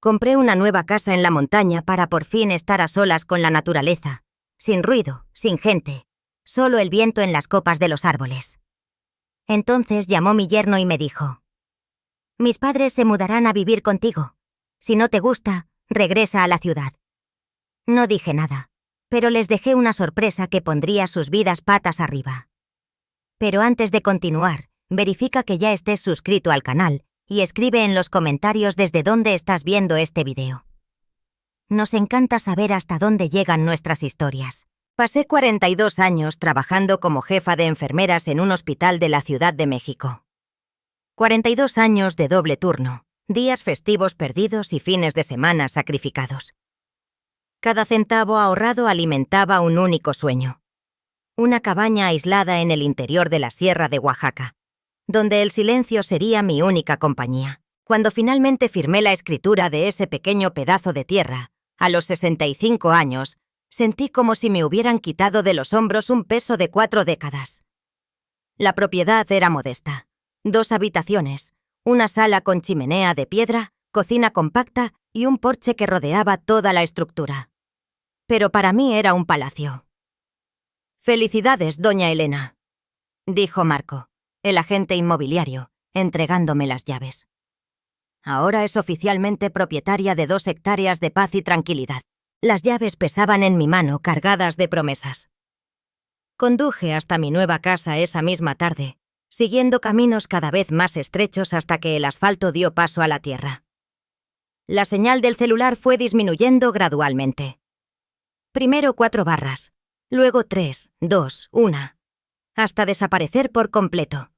Compré una nueva casa en la montaña para por fin estar a solas con la naturaleza, sin ruido, sin gente, solo el viento en las copas de los árboles. Entonces llamó mi yerno y me dijo: «Mis padres se mudarán a vivir contigo. Si no te gusta, regresa a la ciudad». No dije nada, pero les dejé una sorpresa que pondría sus vidas patas arriba. Pero antes de continuar, verifica que ya estés suscrito al canal y escribe en los comentarios desde dónde estás viendo este video. Nos encanta saber hasta dónde llegan nuestras historias. Pasé 42 años trabajando como jefa de enfermeras en un hospital de la Ciudad de México. 42 años de doble turno, días festivos perdidos y fines de semana sacrificados. Cada centavo ahorrado alimentaba un único sueño: una cabaña aislada en el interior de la Sierra de Oaxaca, donde el silencio sería mi única compañía. Cuando finalmente firmé la escritura de ese pequeño pedazo de tierra, a los 65 años, sentí como si me hubieran quitado de los hombros un peso de 4 décadas. La propiedad era modesta: 2 habitaciones, una sala con chimenea de piedra, cocina compacta y un porche que rodeaba toda la estructura. Pero para mí era un palacio. «Felicidades, doña Elena», dijo Marco, el agente inmobiliario, entregándome las llaves. Ahora es oficialmente propietaria de 2 hectáreas de paz y tranquilidad. Las llaves pesaban en mi mano, cargadas de promesas. Conduje hasta mi nueva casa esa misma tarde, siguiendo caminos cada vez más estrechos hasta que el asfalto dio paso a la tierra. La señal del celular fue disminuyendo gradualmente. Primero 4 barras, luego 3, 2, 1, hasta desaparecer por completo.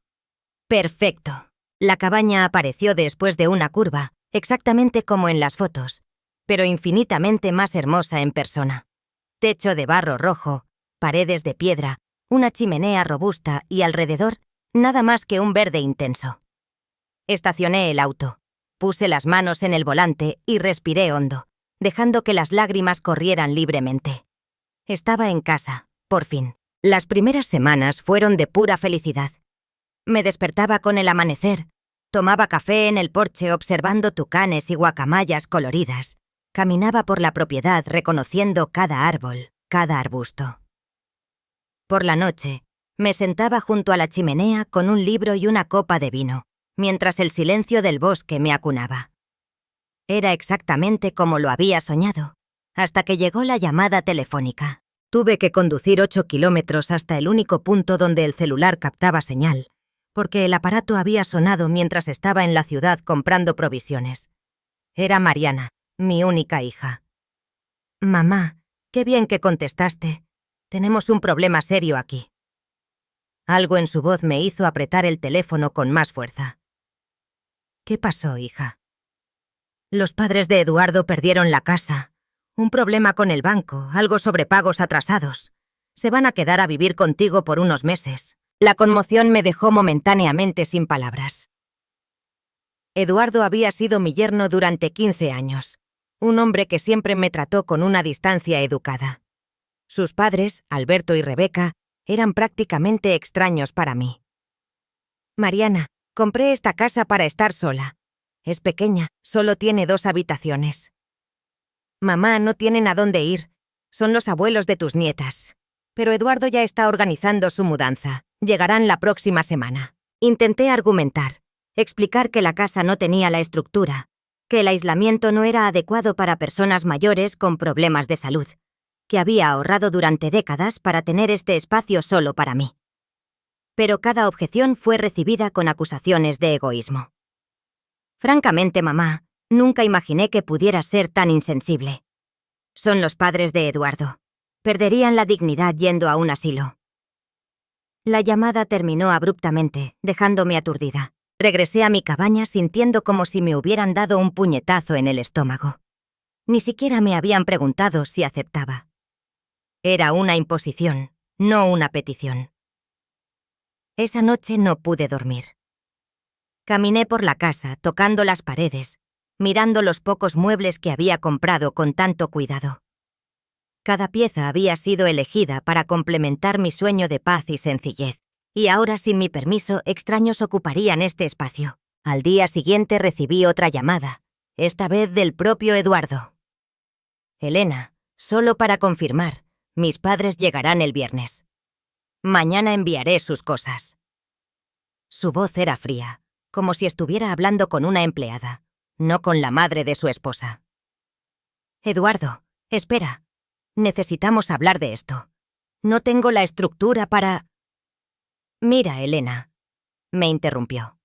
Perfecto. La cabaña apareció después de una curva, exactamente como en las fotos, pero infinitamente más hermosa en persona. Techo de barro rojo, paredes de piedra, una chimenea robusta y alrededor nada más que un verde intenso. Estacioné el auto, puse las manos en el volante y respiré hondo, dejando que las lágrimas corrieran libremente. Estaba en casa, por fin. Las primeras semanas fueron de pura felicidad. Me despertaba con el amanecer, tomaba café en el porche observando tucanes y guacamayas coloridas, caminaba por la propiedad reconociendo cada árbol, cada arbusto. Por la noche, me sentaba junto a la chimenea con un libro y una copa de vino, mientras el silencio del bosque me acunaba. Era exactamente como lo había soñado, hasta que llegó la llamada telefónica. Tuve que conducir 8 kilómetros hasta el único punto donde el celular captaba señal, porque el aparato había sonado mientras estaba en la ciudad comprando provisiones. Era Mariana, mi única hija. «Mamá, qué bien que contestaste. Tenemos un problema serio aquí». Algo en su voz me hizo apretar el teléfono con más fuerza. «¿Qué pasó, hija?» «Los padres de Eduardo perdieron la casa. Un problema con el banco, algo sobre pagos atrasados. Se van a quedar a vivir contigo por unos meses». La conmoción me dejó momentáneamente sin palabras. Eduardo había sido mi yerno durante 15 años, un hombre que siempre me trató con una distancia educada. Sus padres, Alberto y Rebeca, eran prácticamente extraños para mí. «Mariana, compré esta casa para estar sola. Es pequeña, solo tiene 2 habitaciones. Mamá, no tienen a dónde ir. Son los abuelos de tus nietas. Pero Eduardo ya está organizando su mudanza. Llegarán la próxima semana». Intenté argumentar, explicar que la casa no tenía la estructura, que el aislamiento no era adecuado para personas mayores con problemas de salud, que había ahorrado durante décadas para tener este espacio solo para mí. Pero cada objeción fue recibida con acusaciones de egoísmo. Francamente, mamá, nunca imaginé que pudiera ser tan insensible. Son los padres de Eduardo. Perderían la dignidad yendo a un asilo. La llamada terminó abruptamente, dejándome aturdida. Regresé a mi cabaña sintiendo como si me hubieran dado un puñetazo en el estómago. Ni siquiera me habían preguntado si aceptaba. Era una imposición, no una petición. Esa noche no pude dormir. Caminé por la casa, tocando las paredes, mirando los pocos muebles que había comprado con tanto cuidado. Cada pieza había sido elegida para complementar mi sueño de paz y sencillez, y ahora, sin mi permiso, extraños ocuparían este espacio. Al día siguiente recibí otra llamada, esta vez del propio Eduardo. Elena, solo para confirmar, mis padres llegarán el viernes. Mañana enviaré sus cosas. Su voz era fría, como si estuviera hablando con una empleada, no con la madre de su esposa. Eduardo, espera. Necesitamos hablar de esto. No tengo la estructura para... Mira, Elena, me interrumpió.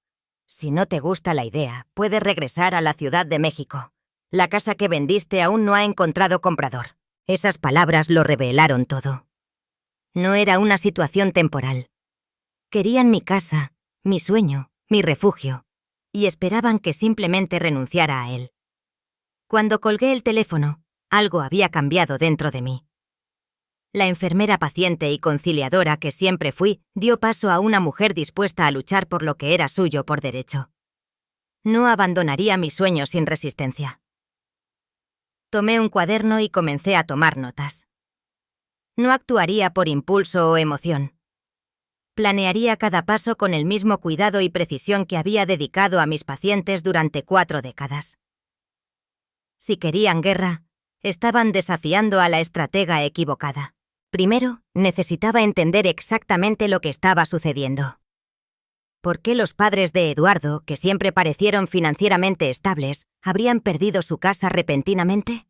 Si no te gusta la idea, puedes regresar a la Ciudad de México. La casa que vendiste aún no ha encontrado comprador. Esas palabras lo revelaron todo. No era una situación temporal. Querían mi casa, mi sueño, mi refugio, y esperaban que simplemente renunciara a él. Cuando colgué el teléfono, algo había cambiado dentro de mí. La enfermera paciente y conciliadora que siempre fui dio paso a una mujer dispuesta a luchar por lo que era suyo por derecho. No abandonaría mi sueño sin resistencia. Tomé un cuaderno y comencé a tomar notas. No actuaría por impulso o emoción. Planearía cada paso con el mismo cuidado y precisión que había dedicado a mis pacientes durante 4 décadas. Si querían guerra, estaban desafiando a la estratega equivocada. Primero, necesitaba entender exactamente lo que estaba sucediendo. ¿Por qué los padres de Eduardo, que siempre parecieron financieramente estables, habrían perdido su casa repentinamente?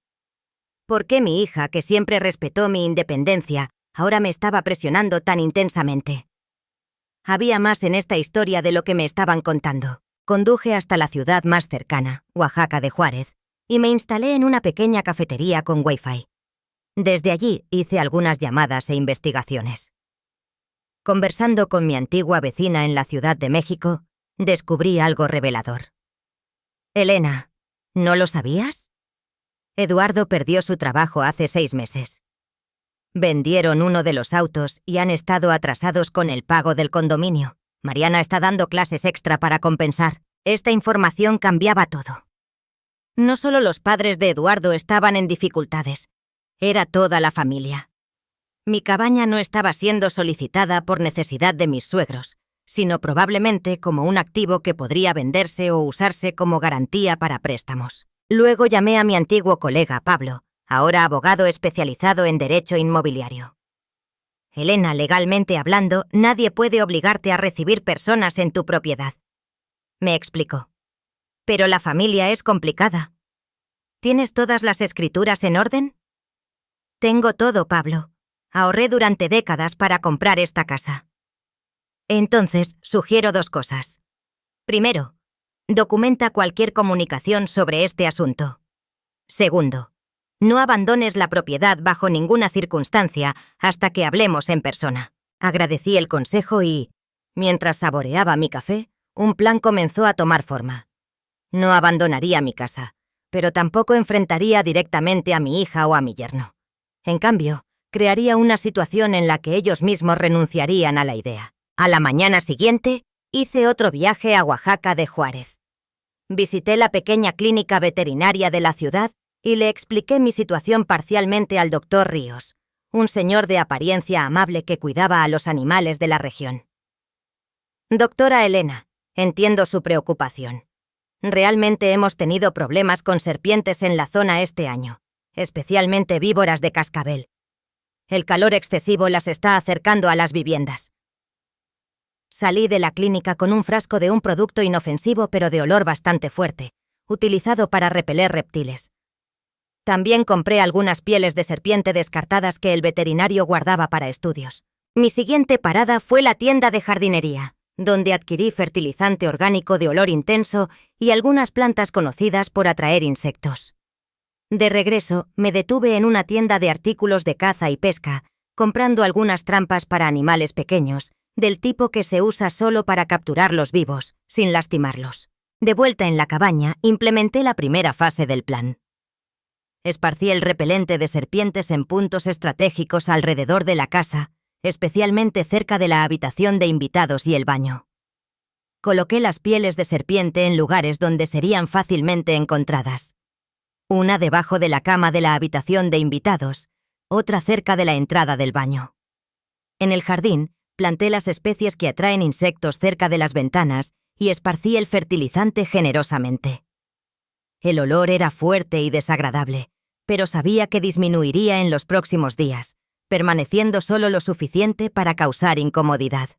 ¿Por qué mi hija, que siempre respetó mi independencia, ahora me estaba presionando tan intensamente? Había más en esta historia de lo que me estaban contando. Conduje hasta la ciudad más cercana, Oaxaca de Juárez, y me instalé en una pequeña cafetería con Wi-Fi. Desde allí hice algunas llamadas e investigaciones. Conversando con mi antigua vecina en la Ciudad de México, descubrí algo revelador. Elena, ¿no lo sabías? Eduardo perdió su trabajo hace 6 meses. Vendieron uno de los autos y han estado atrasados con el pago del condominio. Mariana está dando clases extra para compensar. Esta información cambiaba todo. No solo los padres de Eduardo estaban en dificultades, era toda la familia. Mi cabaña no estaba siendo solicitada por necesidad de mis suegros, sino probablemente como un activo que podría venderse o usarse como garantía para préstamos. Luego llamé a mi antiguo colega Pablo, ahora abogado especializado en derecho inmobiliario. Elena, legalmente hablando, nadie puede obligarte a recibir personas en tu propiedad. Me explicó. Pero la familia es complicada. ¿Tienes todas las escrituras en orden? Tengo todo, Pablo. Ahorré durante décadas para comprar esta casa. Entonces, sugiero 2 cosas. Primero, documenta cualquier comunicación sobre este asunto. Segundo, no abandones la propiedad bajo ninguna circunstancia hasta que hablemos en persona. Agradecí el consejo y, mientras saboreaba mi café, un plan comenzó a tomar forma. No abandonaría mi casa, pero tampoco enfrentaría directamente a mi hija o a mi yerno. En cambio, crearía una situación en la que ellos mismos renunciarían a la idea. A la mañana siguiente, hice otro viaje a Oaxaca de Juárez. Visité la pequeña clínica veterinaria de la ciudad y le expliqué mi situación parcialmente al doctor Ríos, un señor de apariencia amable que cuidaba a los animales de la región. Doctora Elena, entiendo su preocupación. Realmente hemos tenido problemas con serpientes en la zona este año, especialmente víboras de cascabel. El calor excesivo las está acercando a las viviendas. Salí de la clínica con un frasco de un producto inofensivo pero de olor bastante fuerte, utilizado para repeler reptiles. También compré algunas pieles de serpiente descartadas que el veterinario guardaba para estudios. Mi siguiente parada fue la tienda de jardinería, donde adquirí fertilizante orgánico de olor intenso y algunas plantas conocidas por atraer insectos. De regreso, me detuve en una tienda de artículos de caza y pesca, comprando algunas trampas para animales pequeños, del tipo que se usa solo para capturarlos vivos, sin lastimarlos. De vuelta en la cabaña, implementé la primera fase del plan. Esparcí el repelente de serpientes en puntos estratégicos alrededor de la casa, especialmente cerca de la habitación de invitados y el baño. Coloqué las pieles de serpiente en lugares donde serían fácilmente encontradas. Una debajo de la cama de la habitación de invitados, otra cerca de la entrada del baño. En el jardín, planté las especies que atraen insectos cerca de las ventanas y esparcí el fertilizante generosamente. El olor era fuerte y desagradable, pero sabía que disminuiría en los próximos días, permaneciendo solo lo suficiente para causar incomodidad.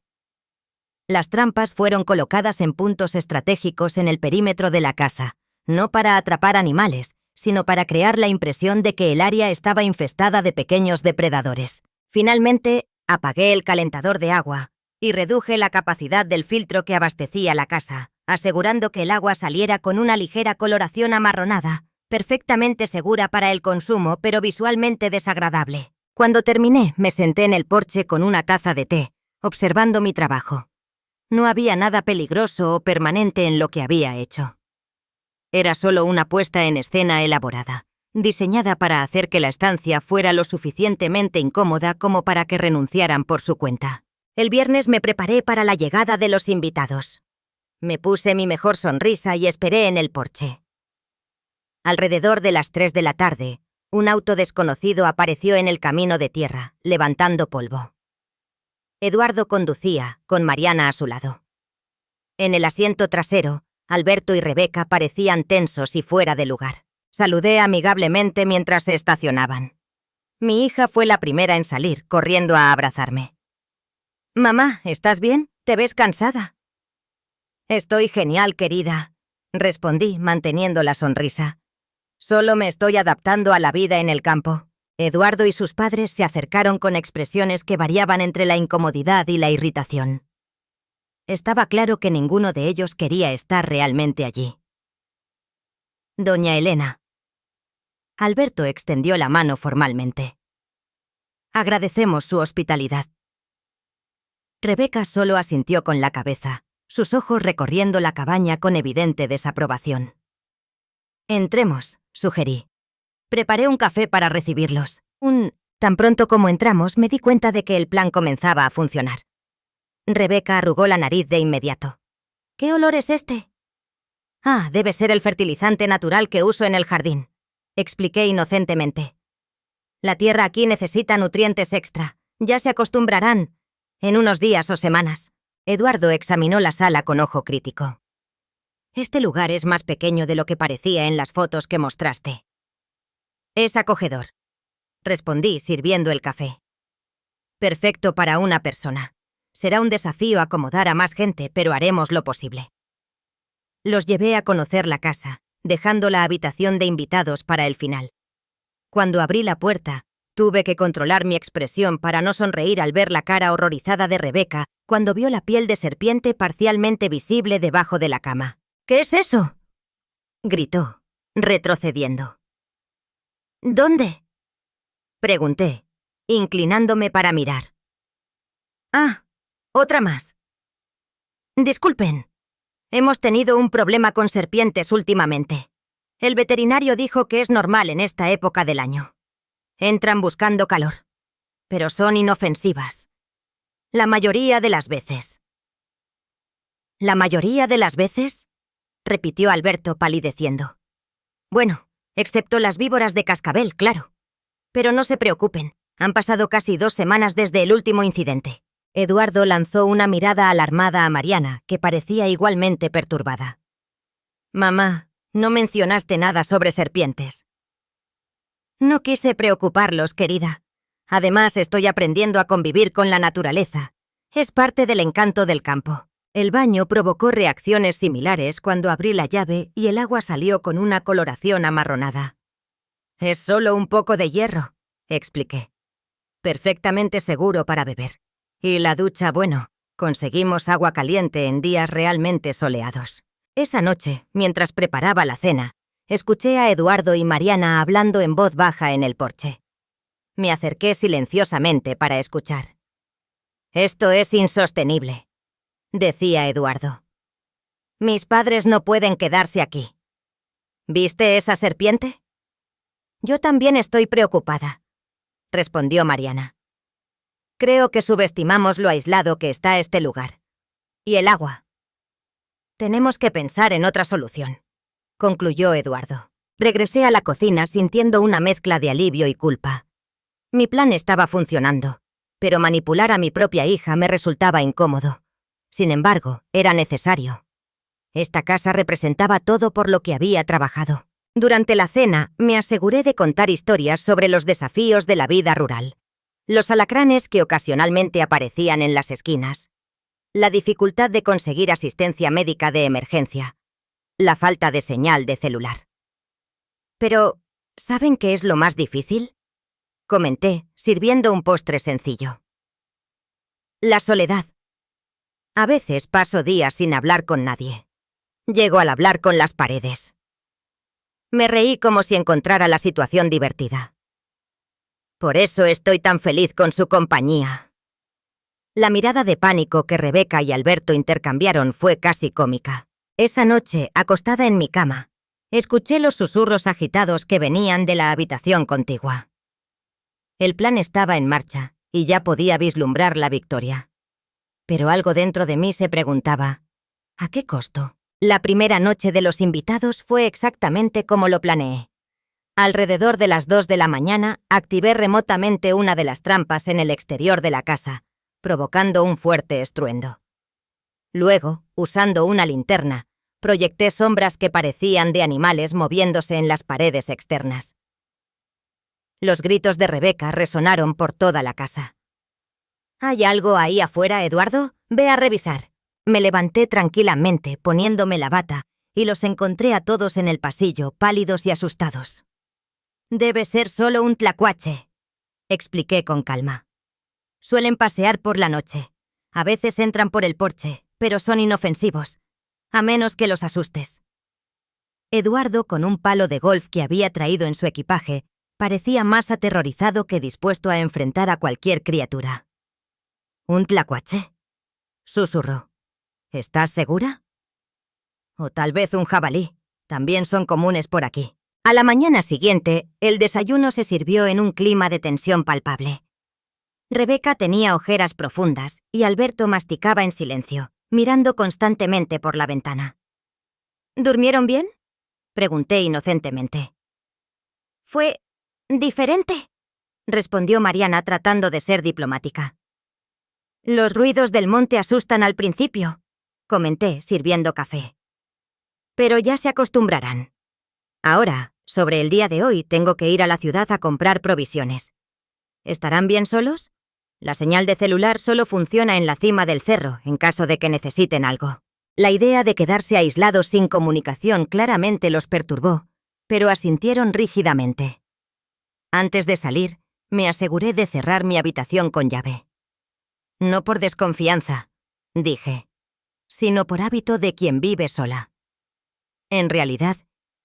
Las trampas fueron colocadas en puntos estratégicos en el perímetro de la casa, no para atrapar animales, sino para crear la impresión de que el área estaba infestada de pequeños depredadores. Finalmente, apagué el calentador de agua y reduje la capacidad del filtro que abastecía la casa, asegurando que el agua saliera con una ligera coloración amarronada, perfectamente segura para el consumo, pero visualmente desagradable. Cuando terminé, me senté en el porche con una taza de té, observando mi trabajo. No había nada peligroso o permanente en lo que había hecho. Era solo una puesta en escena elaborada, diseñada para hacer que la estancia fuera lo suficientemente incómoda como para que renunciaran por su cuenta. El viernes me preparé para la llegada de los invitados. Me puse mi mejor sonrisa y esperé en el porche. Alrededor de las 3 de la tarde, un auto desconocido apareció en el camino de tierra, levantando polvo. Eduardo conducía, con Mariana a su lado. En el asiento trasero, Alberto y Rebeca parecían tensos y fuera de lugar. Saludé amigablemente mientras se estacionaban. Mi hija fue la primera en salir, corriendo a abrazarme. «Mamá, ¿estás bien? Te ves cansada». «Estoy genial, querida», respondí, manteniendo la sonrisa. «Solo me estoy adaptando a la vida en el campo». Eduardo y sus padres se acercaron con expresiones que variaban entre la incomodidad y la irritación. Estaba claro que ninguno de ellos quería estar realmente allí. «Doña Elena». Alberto extendió la mano formalmente. «Agradecemos su hospitalidad». Rebeca solo asintió con la cabeza, sus ojos recorriendo la cabaña con evidente desaprobación. «Entremos», sugerí. Preparé un café para recibirlos. Tan pronto como entramos, me di cuenta de que el plan comenzaba a funcionar. Rebeca arrugó la nariz de inmediato. «¿Qué olor es este?» «Ah, debe ser el fertilizante natural que uso en el jardín», expliqué inocentemente. «La tierra aquí necesita nutrientes extra. Ya se acostumbrarán en unos días o semanas». Eduardo examinó la sala con ojo crítico. «Este lugar es más pequeño de lo que parecía en las fotos que mostraste». «Es acogedor», respondí, sirviendo el café. «Perfecto para una persona. Será un desafío acomodar a más gente, pero haremos lo posible». Los llevé a conocer la casa, dejando la habitación de invitados para el final. Cuando abrí la puerta, tuve que controlar mi expresión para no sonreír al ver la cara horrorizada de Rebeca cuando vio la piel de serpiente parcialmente visible debajo de la cama. «¿Qué es eso?», gritó, retrocediendo. «¿Dónde?», pregunté, inclinándome para mirar. «Ah, otra más. Disculpen. Hemos tenido un problema con serpientes últimamente. El veterinario dijo que es normal en esta época del año. Entran buscando calor, pero son inofensivas. La mayoría de las veces». «¿La mayoría de las veces?», repitió Alberto palideciendo. «Bueno, excepto las víboras de cascabel, claro. Pero no se preocupen, han pasado casi 2 semanas desde el último incidente». Eduardo lanzó una mirada alarmada a Mariana, que parecía igualmente perturbada. «Mamá, no mencionaste nada sobre serpientes». «No quise preocuparlos, querida. Además, estoy aprendiendo a convivir con la naturaleza. Es parte del encanto del campo». El baño provocó reacciones similares cuando abrí la llave y el agua salió con una coloración amarronada. «Es solo un poco de hierro», expliqué. «Perfectamente seguro para beber. Y la ducha, bueno, conseguimos agua caliente en días realmente soleados». Esa noche, mientras preparaba la cena, escuché a Eduardo y Mariana hablando en voz baja en el porche. Me acerqué silenciosamente para escuchar. «Esto es insostenible», decía Eduardo. «Mis padres no pueden quedarse aquí». «¿Viste esa serpiente?» «Yo también estoy preocupada», respondió Mariana. «Creo que subestimamos lo aislado que está este lugar. Y el agua. Tenemos que pensar en otra solución», concluyó Eduardo. Regresé a la cocina sintiendo una mezcla de alivio y culpa. Mi plan estaba funcionando, pero manipular a mi propia hija me resultaba incómodo. Sin embargo, era necesario. Esta casa representaba todo por lo que había trabajado. Durante la cena, me aseguré de contar historias sobre los desafíos de la vida rural. Los alacranes que ocasionalmente aparecían en las esquinas. La dificultad de conseguir asistencia médica de emergencia. La falta de señal de celular. Pero, ¿saben qué es lo más difícil? Comenté, sirviendo un postre sencillo. La soledad. A veces paso días sin hablar con nadie. Llego al hablar con las paredes. Me reí como si encontrara la situación divertida. Por eso estoy tan feliz con su compañía. La mirada de pánico que Rebeca y Alberto intercambiaron fue casi cómica. Esa noche, acostada en mi cama, escuché los susurros agitados que venían de la habitación contigua. El plan estaba en marcha y ya podía vislumbrar la victoria. Pero algo dentro de mí se preguntaba, ¿a qué costo? La primera noche de los invitados fue exactamente como lo planeé. Alrededor de las 2 de la mañana, activé remotamente una de las trampas en el exterior de la casa, provocando un fuerte estruendo. Luego, usando una linterna, proyecté sombras que parecían de animales moviéndose en las paredes externas. Los gritos de Rebeca resonaron por toda la casa. ¿Hay algo ahí afuera, Eduardo? Ve a revisar. Me levanté tranquilamente, poniéndome la bata, y los encontré a todos en el pasillo, pálidos y asustados. Debe ser solo un tlacuache, expliqué con calma. Suelen pasear por la noche. A veces entran por el porche, pero son inofensivos, a menos que los asustes. Eduardo, con un palo de golf que había traído en su equipaje, parecía más aterrorizado que dispuesto a enfrentar a cualquier criatura. ¿Un tlacuache?, susurró. ¿Estás segura? O tal vez un jabalí. También son comunes por aquí. A la mañana siguiente, el desayuno se sirvió en un clima de tensión palpable. Rebeca tenía ojeras profundas y Alberto masticaba en silencio, mirando constantemente por la ventana. ¿Durmieron bien?, pregunté inocentemente. Fue diferente, respondió Mariana tratando de ser diplomática. Los ruidos del monte asustan al principio, comenté, sirviendo café. Pero ya se acostumbrarán. Ahora, sobre el día de hoy, tengo que ir a la ciudad a comprar provisiones. ¿Estarán bien solos? La señal de celular solo funciona en la cima del cerro, en caso de que necesiten algo. La idea de quedarse aislados sin comunicación claramente los perturbó, pero asintieron rígidamente. Antes de salir, me aseguré de cerrar mi habitación con llave. No por desconfianza, dije, sino por hábito de quien vive sola. En realidad,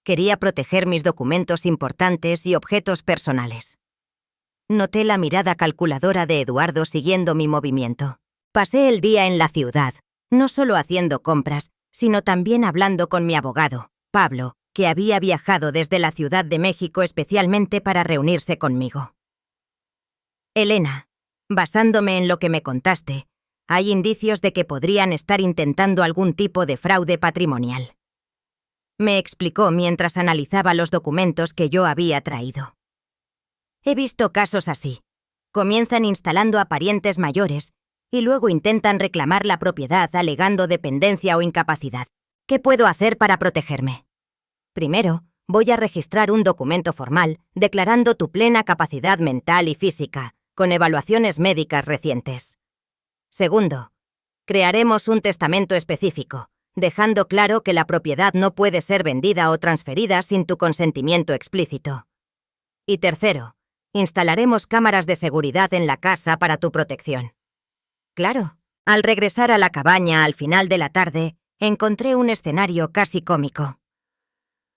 quería proteger mis documentos importantes y objetos personales. Noté la mirada calculadora de Eduardo siguiendo mi movimiento. Pasé el día en la ciudad, no solo haciendo compras, sino también hablando con mi abogado, Pablo, que había viajado desde la Ciudad de México especialmente para reunirse conmigo. Elena, basándome en lo que me contaste, hay indicios de que podrían estar intentando algún tipo de fraude patrimonial. Me explicó mientras analizaba los documentos que yo había traído. He visto casos así. Comienzan instalando a parientes mayores y luego intentan reclamar la propiedad alegando dependencia o incapacidad. ¿Qué puedo hacer para protegerme? Primero, voy a registrar un documento formal declarando tu plena capacidad mental y física, con evaluaciones médicas recientes. Segundo, crearemos un testamento específico, dejando claro que la propiedad no puede ser vendida o transferida sin tu consentimiento explícito. Y tercero, instalaremos cámaras de seguridad en la casa para tu protección. Claro, al regresar a la cabaña al final de la tarde, encontré un escenario casi cómico.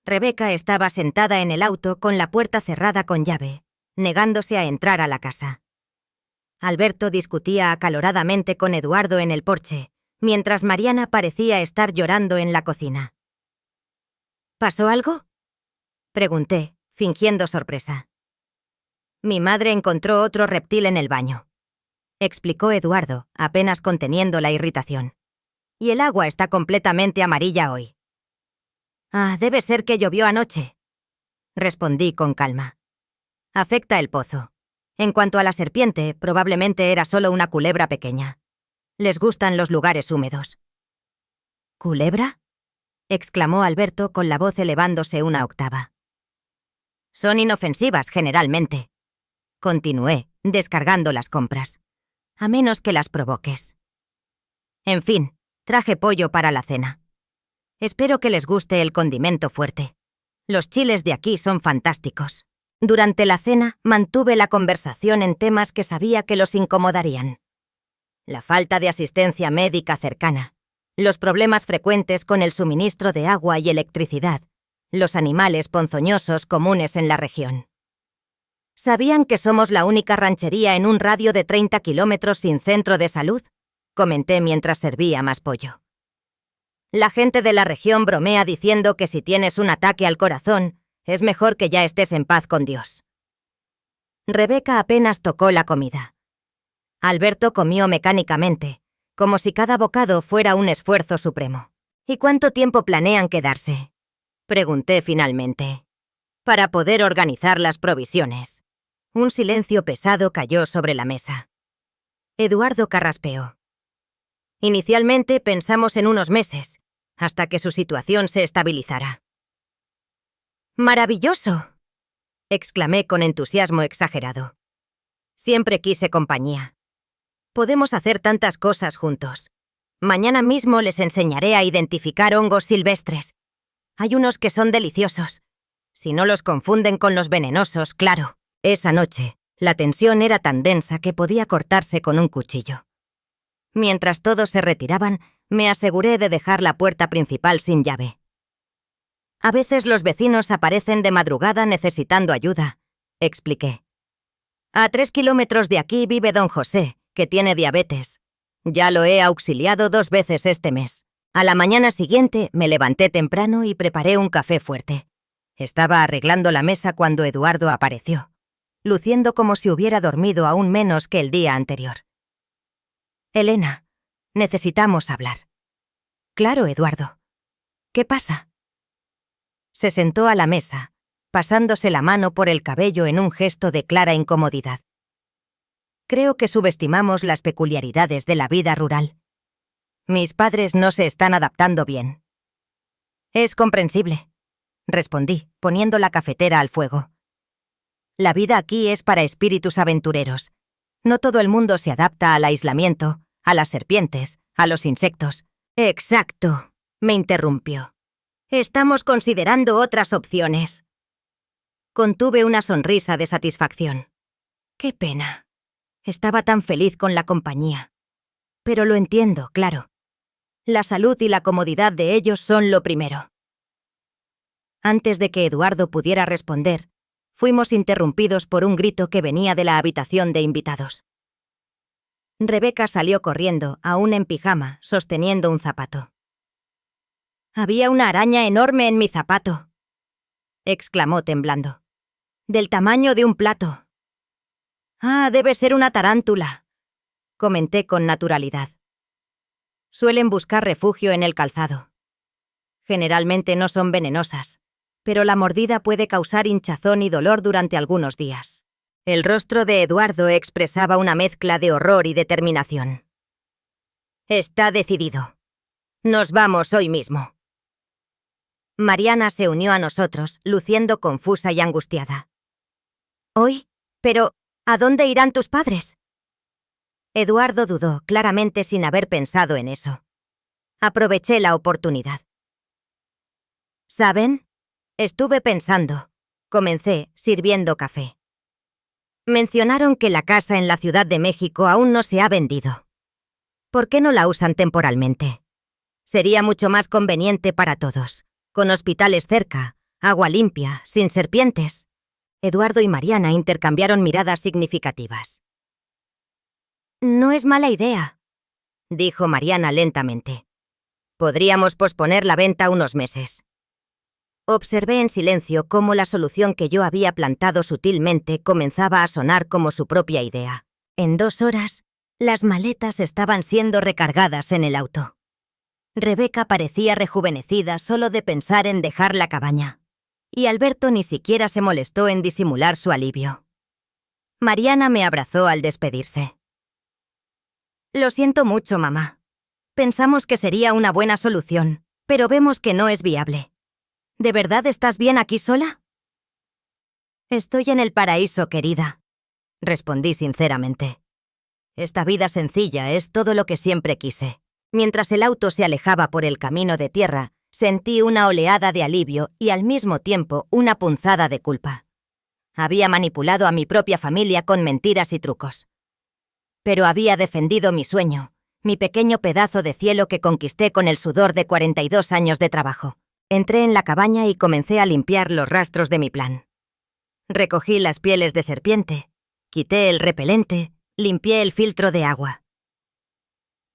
Rebeca estaba sentada en el auto con la puerta cerrada con llave, negándose a entrar a la casa. Alberto discutía acaloradamente con Eduardo en el porche, mientras Mariana parecía estar llorando en la cocina. ¿Pasó algo?, pregunté, fingiendo sorpresa. Mi madre encontró otro reptil en el baño, explicó Eduardo, apenas conteniendo la irritación. Y el agua está completamente amarilla hoy. Ah, debe ser que llovió anoche, respondí con calma. Afecta el pozo. En cuanto a la serpiente, probablemente era solo una culebra pequeña. Les gustan los lugares húmedos. ¿Culebra?, exclamó Alberto con la voz elevándose una octava. Son inofensivas generalmente. Continué, descargando las compras. A menos que las provoques. En fin, traje pollo para la cena. Espero que les guste el condimento fuerte. Los chiles de aquí son fantásticos. Durante la cena mantuve la conversación en temas que sabía que los incomodarían. La falta de asistencia médica cercana, los problemas frecuentes con el suministro de agua y electricidad, los animales ponzoñosos comunes en la región. ¿Sabían que somos la única ranchería en un radio de 30 kilómetros sin centro de salud? Comenté mientras servía más pollo. La gente de la región bromea diciendo que si tienes un ataque al corazón, es mejor que ya estés en paz con Dios. Rebeca apenas tocó la comida. Alberto comió mecánicamente, como si cada bocado fuera un esfuerzo supremo. ¿Y cuánto tiempo planean quedarse?, pregunté finalmente. Para poder organizar las provisiones. Un silencio pesado cayó sobre la mesa. Eduardo carraspeó. Inicialmente pensamos en unos meses, hasta que su situación se estabilizara. ¡Maravilloso!, exclamé con entusiasmo exagerado. Siempre quise compañía. Podemos hacer tantas cosas juntos. Mañana mismo les enseñaré a identificar hongos silvestres. Hay unos que son deliciosos. Si no los confunden con los venenosos, claro. Esa noche, la tensión era tan densa que podía cortarse con un cuchillo. Mientras todos se retiraban, me aseguré de dejar la puerta principal sin llave. A veces los vecinos aparecen de madrugada necesitando ayuda, expliqué. A 3 kilómetros de aquí vive don José, que tiene diabetes. Ya lo he auxiliado 2 veces este mes. A la mañana siguiente me levanté temprano y preparé un café fuerte. Estaba arreglando la mesa cuando Eduardo apareció, luciendo como si hubiera dormido aún menos que el día anterior. Elena, necesitamos hablar. Claro, Eduardo. ¿Qué pasa? Se sentó a la mesa, pasándose la mano por el cabello en un gesto de clara incomodidad. Creo que subestimamos las peculiaridades de la vida rural. Mis padres no se están adaptando bien. Es comprensible, respondí, poniendo la cafetera al fuego. La vida aquí es para espíritus aventureros. No todo el mundo se adapta al aislamiento, a las serpientes, a los insectos. Exacto, me interrumpió. Estamos considerando otras opciones. Contuve una sonrisa de satisfacción. Qué pena. Estaba tan feliz con la compañía. Pero lo entiendo, claro. La salud y la comodidad de ellos son lo primero. Antes de que Eduardo pudiera responder, fuimos interrumpidos por un grito que venía de la habitación de invitados. Rebeca salió corriendo, aún en pijama, sosteniendo un zapato. «Había una araña enorme en mi zapato», exclamó temblando. «Del tamaño de un plato». «Ah, debe ser una tarántula», comenté con naturalidad. Suelen buscar refugio en el calzado. Generalmente no son venenosas, pero la mordida puede causar hinchazón y dolor durante algunos días. El rostro de Eduardo expresaba una mezcla de horror y determinación. «Está decidido. Nos vamos hoy mismo». Mariana se unió a nosotros, luciendo confusa y angustiada. «¿Hoy? Pero, ¿a dónde irán tus padres?» Eduardo dudó, claramente sin haber pensado en eso. Aproveché la oportunidad. ¿Saben? Estuve pensando. Comencé, sirviendo café. Mencionaron que la casa en la Ciudad de México aún no se ha vendido. ¿Por qué no la usan temporalmente? Sería mucho más conveniente para todos, con hospitales cerca, agua limpia, sin serpientes. Eduardo y Mariana intercambiaron miradas significativas. «No es mala idea», dijo Mariana lentamente. «Podríamos posponer la venta unos meses». Observé en silencio cómo la solución que yo había plantado sutilmente comenzaba a sonar como su propia idea. En 2 horas, las maletas estaban siendo recargadas en el auto. Rebeca parecía rejuvenecida solo de pensar en dejar la cabaña, y Alberto ni siquiera se molestó en disimular su alivio. Mariana me abrazó al despedirse. «Lo siento mucho, mamá. Pensamos que sería una buena solución, pero vemos que no es viable. ¿De verdad estás bien aquí sola?» Estoy en el paraíso, querida, respondí sinceramente. Esta vida sencilla es todo lo que siempre quise. Mientras el auto se alejaba por el camino de tierra, sentí una oleada de alivio y al mismo tiempo una punzada de culpa. Había manipulado a mi propia familia con mentiras y trucos. Pero había defendido mi sueño, mi pequeño pedazo de cielo que conquisté con el sudor de 42 años de trabajo. Entré en la cabaña y comencé a limpiar los rastros de mi plan. Recogí las pieles de serpiente, quité el repelente, limpié el filtro de agua.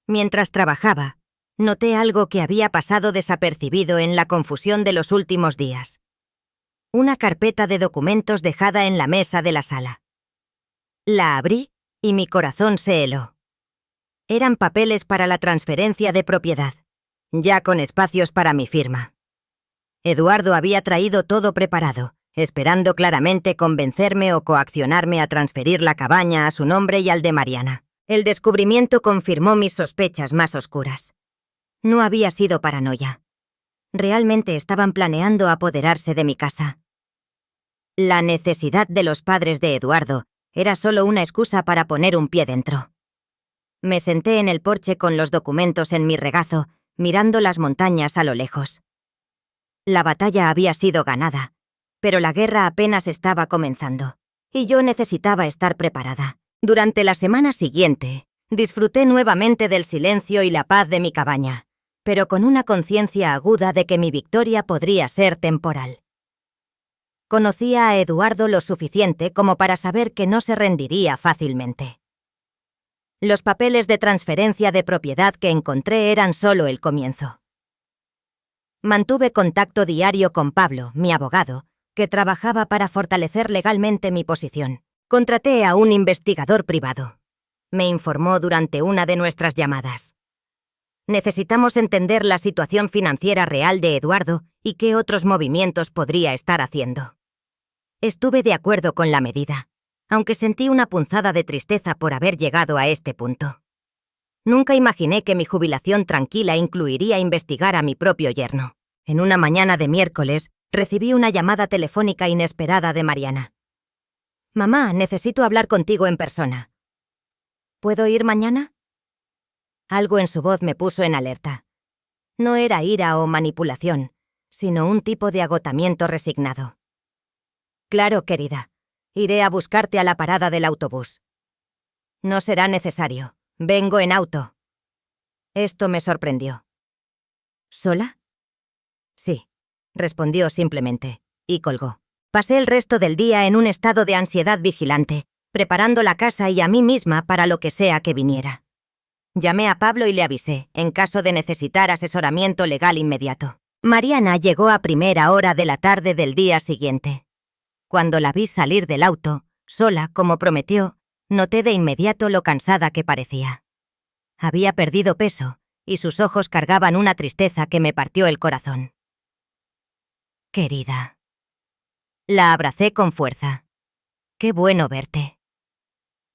Mientras trabajaba, noté algo que había pasado desapercibido en la confusión de los últimos días. Una carpeta de documentos dejada en la mesa de la sala. La abrí y mi corazón se heló. Eran papeles para la transferencia de propiedad, ya con espacios para mi firma. Eduardo había traído todo preparado, esperando claramente convencerme o coaccionarme a transferir la cabaña a su nombre y al de Mariana. El descubrimiento confirmó mis sospechas más oscuras. No había sido paranoia. Realmente estaban planeando apoderarse de mi casa. La necesidad de los padres de Eduardo era solo una excusa para poner un pie dentro. Me senté en el porche con los documentos en mi regazo, mirando las montañas a lo lejos. La batalla había sido ganada, pero la guerra apenas estaba comenzando, y yo necesitaba estar preparada. Durante la semana siguiente, disfruté nuevamente del silencio y la paz de mi cabaña, pero con una conciencia aguda de que mi victoria podría ser temporal. Conocía a Eduardo lo suficiente como para saber que no se rendiría fácilmente. Los papeles de transferencia de propiedad que encontré eran solo el comienzo. Mantuve contacto diario con Pablo, mi abogado, que trabajaba para fortalecer legalmente mi posición. Contraté a un investigador privado. Me informó durante una de nuestras llamadas. Necesitamos entender la situación financiera real de Eduardo y qué otros movimientos podría estar haciendo. Estuve de acuerdo con la medida, aunque sentí una punzada de tristeza por haber llegado a este punto. Nunca imaginé que mi jubilación tranquila incluiría investigar a mi propio yerno. En una mañana de miércoles, recibí una llamada telefónica inesperada de Mariana. «Mamá, necesito hablar contigo en persona». «¿Puedo ir mañana?» Algo en su voz me puso en alerta. No era ira o manipulación, sino un tipo de agotamiento resignado. «Claro, querida. Iré a buscarte a la parada del autobús». «No será necesario. Vengo en auto». Esto me sorprendió. ¿Sola? Sí, respondió simplemente, y colgó. Pasé el resto del día en un estado de ansiedad vigilante, preparando la casa y a mí misma para lo que sea que viniera. Llamé a Pablo y le avisé, en caso de necesitar asesoramiento legal inmediato. Mariana llegó a primera hora de la tarde del día siguiente. Cuando la vi salir del auto, sola como prometió, noté de inmediato lo cansada que parecía. Había perdido peso, y sus ojos cargaban una tristeza que me partió el corazón. «Querida». La abracé con fuerza. «Qué bueno verte».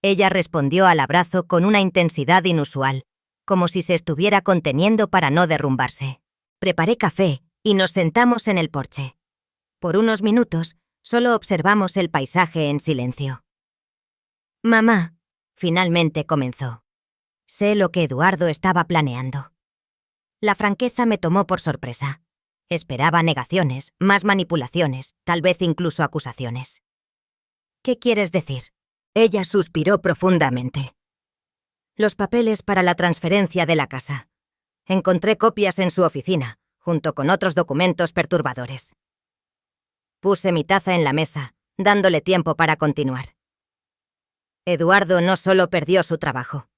Ella respondió al abrazo con una intensidad inusual, como si se estuviera conteniendo para no derrumbarse. Preparé café y nos sentamos en el porche. Por unos minutos, solo observamos el paisaje en silencio. «Mamá», finalmente comenzó. «Sé lo que Eduardo estaba planeando». La franqueza me tomó por sorpresa. Esperaba negaciones, más manipulaciones, tal vez incluso acusaciones. «¿Qué quieres decir?». Ella suspiró profundamente. «Los papeles para la transferencia de la casa. Encontré copias en su oficina, junto con otros documentos perturbadores». Puse mi taza en la mesa, dándole tiempo para continuar. Eduardo no solo perdió su trabajo.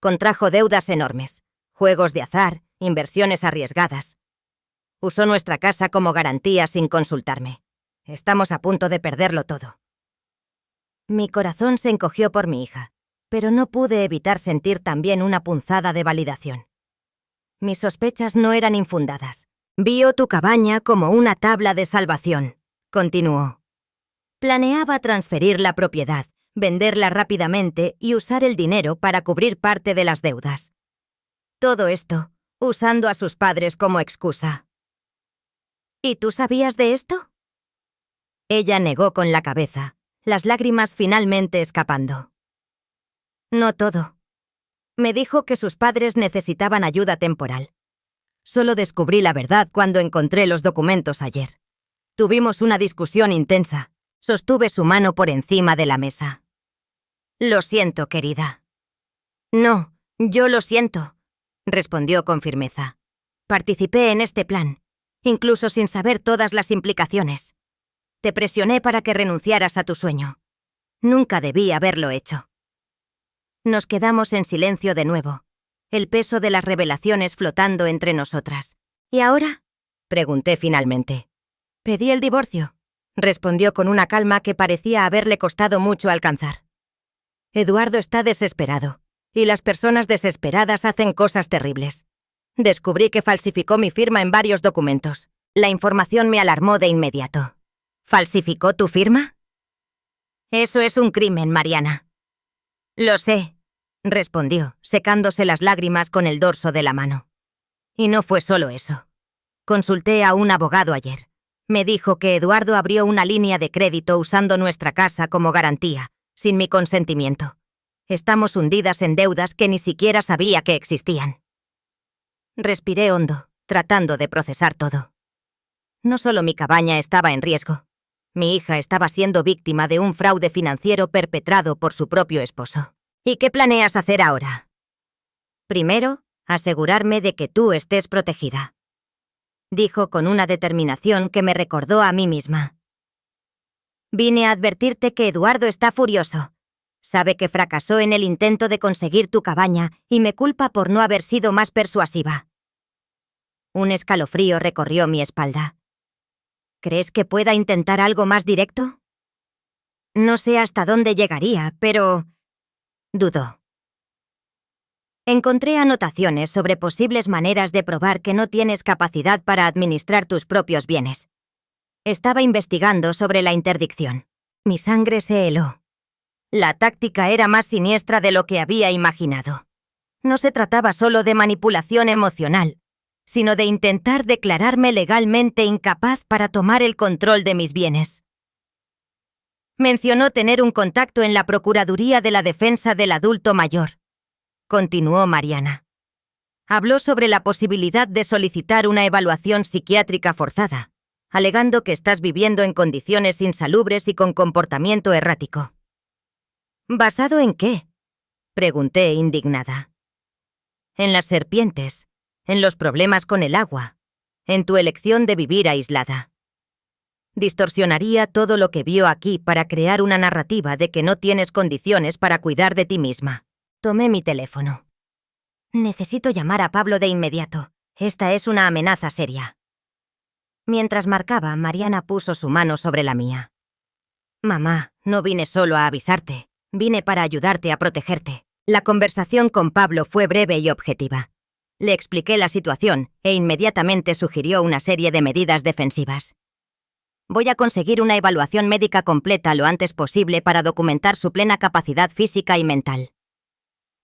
Contrajo deudas enormes, juegos de azar, inversiones arriesgadas. Usó nuestra casa como garantía sin consultarme. Estamos a punto de perderlo todo. Mi corazón se encogió por mi hija, pero no pude evitar sentir también una punzada de validación. Mis sospechas no eran infundadas. «Vio tu cabaña como una tabla de salvación», continuó. «Planeaba transferir la propiedad, venderla rápidamente y usar el dinero para cubrir parte de las deudas. Todo esto, usando a sus padres como excusa». «¿Y tú sabías de esto?». Ella negó con la cabeza, las lágrimas finalmente escapando. No todo. Me dijo que sus padres necesitaban ayuda temporal. Solo descubrí la verdad cuando encontré los documentos ayer. Tuvimos una discusión intensa. Sostuve su mano por encima de la mesa. Lo siento, querida. No, yo lo siento, respondió con firmeza. Participé en este plan, incluso sin saber todas las implicaciones. Te presioné para que renunciaras a tu sueño. Nunca debí haberlo hecho. Nos quedamos en silencio de nuevo, el peso de las revelaciones flotando entre nosotras. ¿Y ahora? Pregunté finalmente. Pedí el divorcio, respondió con una calma que parecía haberle costado mucho alcanzar. Eduardo está desesperado, y las personas desesperadas hacen cosas terribles. Descubrí que falsificó mi firma en varios documentos. La información me alarmó de inmediato. ¿Falsificó tu firma? Eso es un crimen, Mariana. Lo sé, respondió, secándose las lágrimas con el dorso de la mano. Y no fue solo eso. Consulté a un abogado ayer. Me dijo que Eduardo abrió una línea de crédito usando nuestra casa como garantía, sin mi consentimiento. Estamos hundidas en deudas que ni siquiera sabía que existían. Respiré hondo, tratando de procesar todo. No solo mi cabaña estaba en riesgo. Mi hija estaba siendo víctima de un fraude financiero perpetrado por su propio esposo. ¿Y qué planeas hacer ahora? Primero, asegurarme de que tú estés protegida, dijo con una determinación que me recordó a mí misma. Vine a advertirte que Eduardo está furioso. Sabe que fracasó en el intento de conseguir tu cabaña y me culpa por no haber sido más persuasiva. Un escalofrío recorrió mi espalda. ¿Crees que pueda intentar algo más directo? No sé hasta dónde llegaría, pero... dudó. Encontré anotaciones sobre posibles maneras de probar que no tienes capacidad para administrar tus propios bienes. Estaba investigando sobre la interdicción. Mi sangre se heló. La táctica era más siniestra de lo que había imaginado. No se trataba solo de manipulación emocional, sino de intentar declararme legalmente incapaz para tomar el control de mis bienes. Mencionó tener un contacto en la Procuraduría de la Defensa del Adulto Mayor. Continuó Mariana. Habló sobre la posibilidad de solicitar una evaluación psiquiátrica forzada, alegando que estás viviendo en condiciones insalubres y con comportamiento errático. ¿Basado en qué?, pregunté indignada. En las serpientes, en los problemas con el agua, en tu elección de vivir aislada. Distorsionaría todo lo que vio aquí para crear una narrativa de que no tienes condiciones para cuidar de ti misma. Tomé mi teléfono. Necesito llamar a Pablo de inmediato. Esta es una amenaza seria. Mientras marcaba, Mariana puso su mano sobre la mía. Mamá, no vine solo a avisarte. Vine para ayudarte a protegerte. La conversación con Pablo fue breve y objetiva. Le expliqué la situación e inmediatamente sugirió una serie de medidas defensivas. Voy a conseguir una evaluación médica completa lo antes posible para documentar su plena capacidad física y mental.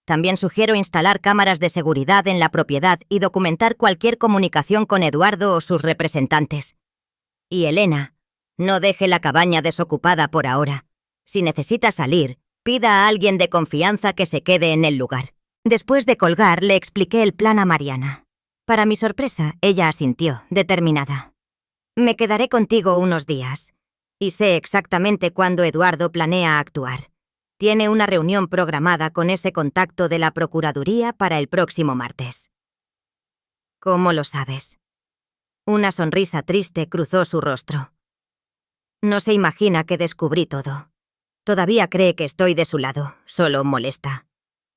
También sugiero instalar cámaras de seguridad en la propiedad y documentar cualquier comunicación con Eduardo o sus representantes. Y Elena, no deje la cabaña desocupada por ahora. Si necesita salir, pida a alguien de confianza que se quede en el lugar. Después de colgar, le expliqué el plan a Mariana. Para mi sorpresa, ella asintió, determinada. Me quedaré contigo unos días. Y sé exactamente cuándo Eduardo planea actuar. Tiene una reunión programada con ese contacto de la Procuraduría para el próximo martes. ¿Cómo lo sabes? Una sonrisa triste cruzó su rostro. No se imagina que descubrí todo. Todavía cree que estoy de su lado, solo molesta.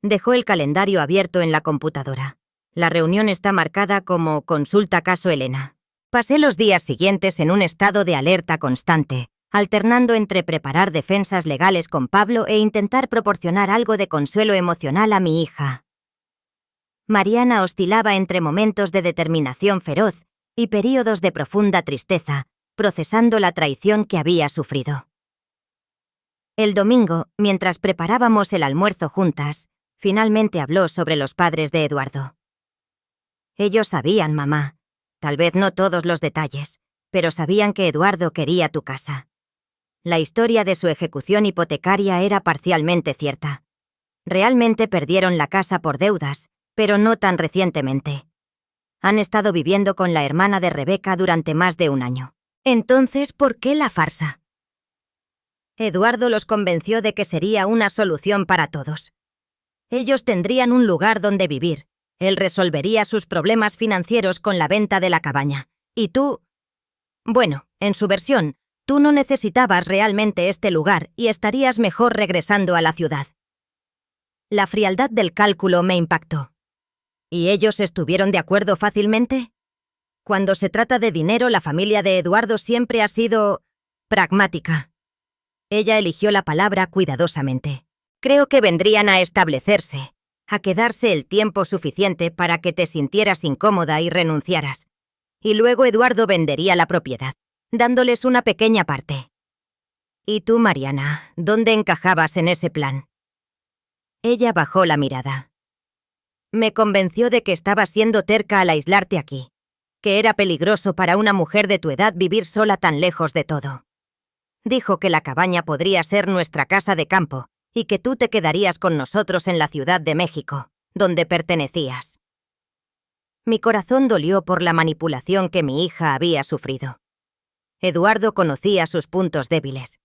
Dejó el calendario abierto en la computadora. La reunión está marcada como Consulta Caso Elena. Pasé los días siguientes en un estado de alerta constante, alternando entre preparar defensas legales con Pablo e intentar proporcionar algo de consuelo emocional a mi hija. Mariana oscilaba entre momentos de determinación feroz y períodos de profunda tristeza, procesando la traición que había sufrido. El domingo, mientras preparábamos el almuerzo juntas, finalmente habló sobre los padres de Eduardo. Ellos sabían, mamá, tal vez no todos los detalles, pero sabían que Eduardo quería tu casa. La historia de su ejecución hipotecaria era parcialmente cierta. Realmente perdieron la casa por deudas, pero no tan recientemente. Han estado viviendo con la hermana de Rebeca durante más de un año. Entonces, ¿por qué la farsa? Eduardo los convenció de que sería una solución para todos. Ellos tendrían un lugar donde vivir. Él resolvería sus problemas financieros con la venta de la cabaña. Y tú... Bueno, en su versión, tú no necesitabas realmente este lugar y estarías mejor regresando a la ciudad. La frialdad del cálculo me impactó. ¿Y ellos estuvieron de acuerdo fácilmente? Cuando se trata de dinero, la familia de Eduardo siempre ha sido pragmática. Ella eligió la palabra cuidadosamente. Creo que vendrían a establecerse, a quedarse el tiempo suficiente para que te sintieras incómoda y renunciaras. Y luego Eduardo vendería la propiedad, dándoles una pequeña parte. ¿Y tú, Mariana, dónde encajabas en ese plan? Ella bajó la mirada. Me convenció de que estabas siendo terca al aislarte aquí, que era peligroso para una mujer de tu edad vivir sola tan lejos de todo. Dijo que la cabaña podría ser nuestra casa de campo y que tú te quedarías con nosotros en la Ciudad de México, donde pertenecías. Mi corazón dolió por la manipulación que mi hija había sufrido. Eduardo conocía sus puntos débiles.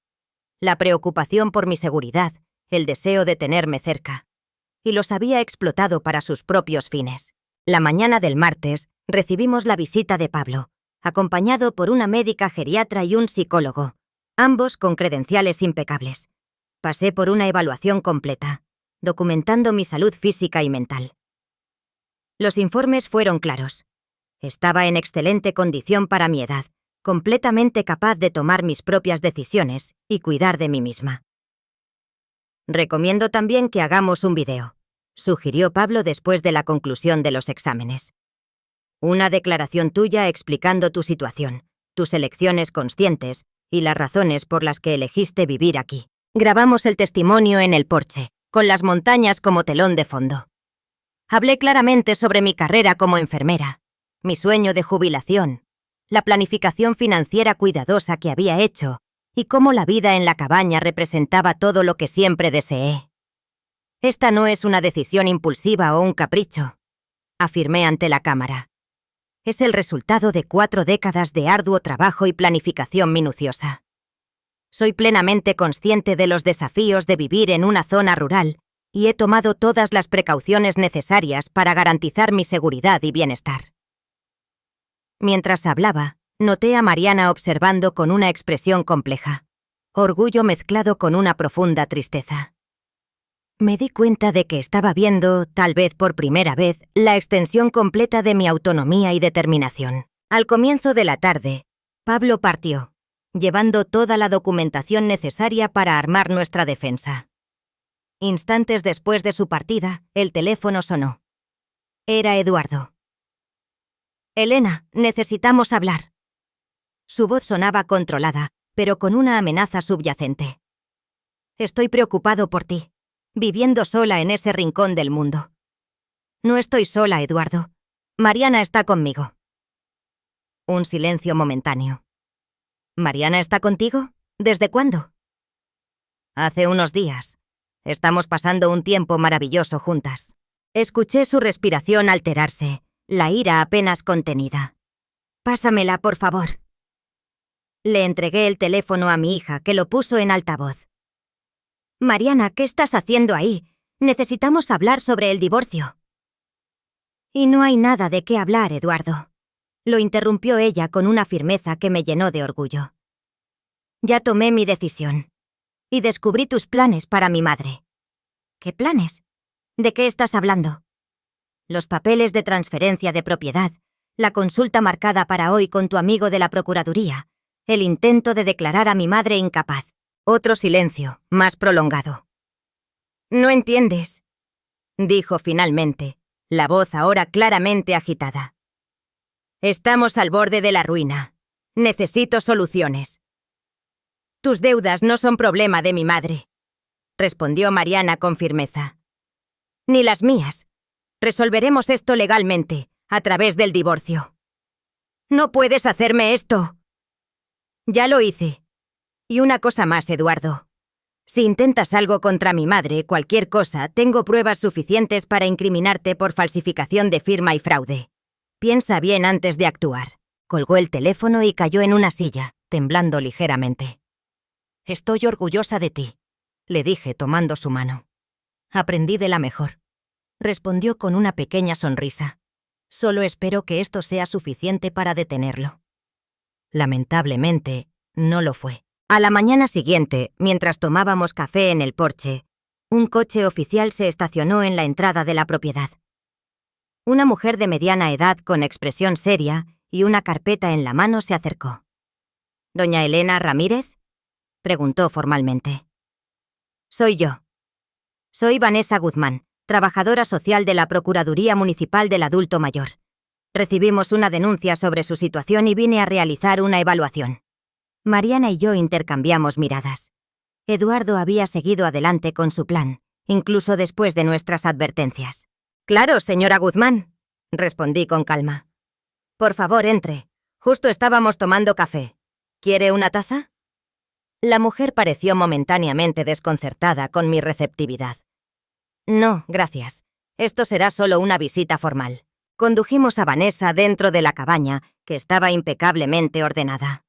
La preocupación por mi seguridad, el deseo de tenerme cerca. Y los había explotado para sus propios fines. La mañana del martes recibimos la visita de Pablo, acompañado por una médica geriatra y un psicólogo, ambos con credenciales impecables. Pasé por una evaluación completa, documentando mi salud física y mental. Los informes fueron claros. Estaba en excelente condición para mi edad, completamente capaz de tomar mis propias decisiones y cuidar de mí misma. Recomiendo también que hagamos un video, sugirió Pablo después de la conclusión de los exámenes. Una declaración tuya explicando tu situación, tus elecciones conscientes y las razones por las que elegiste vivir aquí. Grabamos el testimonio en el porche, con las montañas como telón de fondo. Hablé claramente sobre mi carrera como enfermera, mi sueño de jubilación, la planificación financiera cuidadosa que había hecho y cómo la vida en la cabaña representaba todo lo que siempre deseé. Esta no es una decisión impulsiva o un capricho, afirmé ante la cámara. Es el resultado de 4 décadas de arduo trabajo y planificación minuciosa. Soy plenamente consciente de los desafíos de vivir en una zona rural y he tomado todas las precauciones necesarias para garantizar mi seguridad y bienestar. Mientras hablaba, noté a Mariana observando con una expresión compleja, orgullo mezclado con una profunda tristeza. Me di cuenta de que estaba viendo, tal vez por primera vez, la extensión completa de mi autonomía y determinación. Al comienzo de la tarde, Pablo partió, llevando toda la documentación necesaria para armar nuestra defensa. Instantes después de su partida, el teléfono sonó. Era Eduardo. «Elena, necesitamos hablar». Su voz sonaba controlada, pero con una amenaza subyacente. «Estoy preocupado por ti, viviendo sola en ese rincón del mundo». «No estoy sola, Eduardo. Mariana está conmigo». Un silencio momentáneo. «¿Mariana está contigo? ¿Desde cuándo?» «Hace unos días. Estamos pasando un tiempo maravilloso juntas». Escuché su respiración alterarse, la ira apenas contenida. «Pásamela, por favor». Le entregué el teléfono a mi hija, que lo puso en altavoz. «Mariana, ¿qué estás haciendo ahí? Necesitamos hablar sobre el divorcio». «Y no hay nada de qué hablar, Eduardo», lo interrumpió ella con una firmeza que me llenó de orgullo. «Ya tomé mi decisión. Y descubrí tus planes para mi madre». «¿Qué planes? ¿De qué estás hablando?» «Los papeles de transferencia de propiedad, la consulta marcada para hoy con tu amigo de la Procuraduría, el intento de declarar a mi madre incapaz». Otro silencio, más prolongado. «No entiendes», dijo finalmente, la voz ahora claramente agitada. «Estamos al borde de la ruina. Necesito soluciones». «Tus deudas no son problema de mi madre», respondió Mariana con firmeza. «Ni las mías. Resolveremos esto legalmente, a través del divorcio». «No puedes hacerme esto». «Ya lo hice. Y una cosa más, Eduardo. Si intentas algo contra mi madre, cualquier cosa, tengo pruebas suficientes para incriminarte por falsificación de firma y fraude. Piensa bien antes de actuar. Colgó el teléfono y cayó en una silla, temblando ligeramente. Estoy orgullosa de ti, le dije tomando su mano. Aprendí de la mejor. Respondió con una pequeña sonrisa. Solo espero que esto sea suficiente para detenerlo. Lamentablemente, no lo fue. A la mañana siguiente, mientras tomábamos café en el porche, un coche oficial se estacionó en la entrada de la propiedad. Una mujer de mediana edad con expresión seria y una carpeta en la mano se acercó. ¿Doña Elena Ramírez?, preguntó formalmente. Soy yo. Soy Vanessa Guzmán, trabajadora social de la Procuraduría Municipal del Adulto Mayor. Recibimos una denuncia sobre su situación y vine a realizar una evaluación. Mariana y yo intercambiamos miradas. Eduardo había seguido adelante con su plan, incluso después de nuestras advertencias. «Claro, señora Guzmán», respondí con calma. «Por favor, entre. Justo estábamos tomando café. ¿Quiere una taza?» La mujer pareció momentáneamente desconcertada con mi receptividad. «No, gracias. Esto será solo una visita formal». Condujimos a Vanessa dentro de la cabaña, que estaba impecablemente ordenada.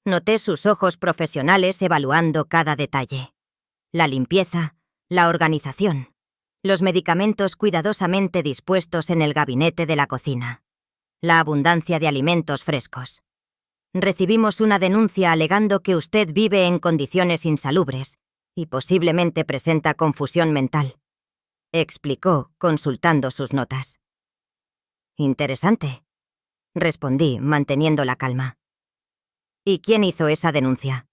Noté sus ojos profesionales evaluando cada detalle. La limpieza, la organización, los medicamentos cuidadosamente dispuestos en el gabinete de la cocina, la abundancia de alimentos frescos. Recibimos una denuncia alegando que usted vive en condiciones insalubres y posiblemente presenta confusión mental, explicó, consultando sus notas. Interesante, respondí, manteniendo la calma. ¿Y quién hizo esa denuncia?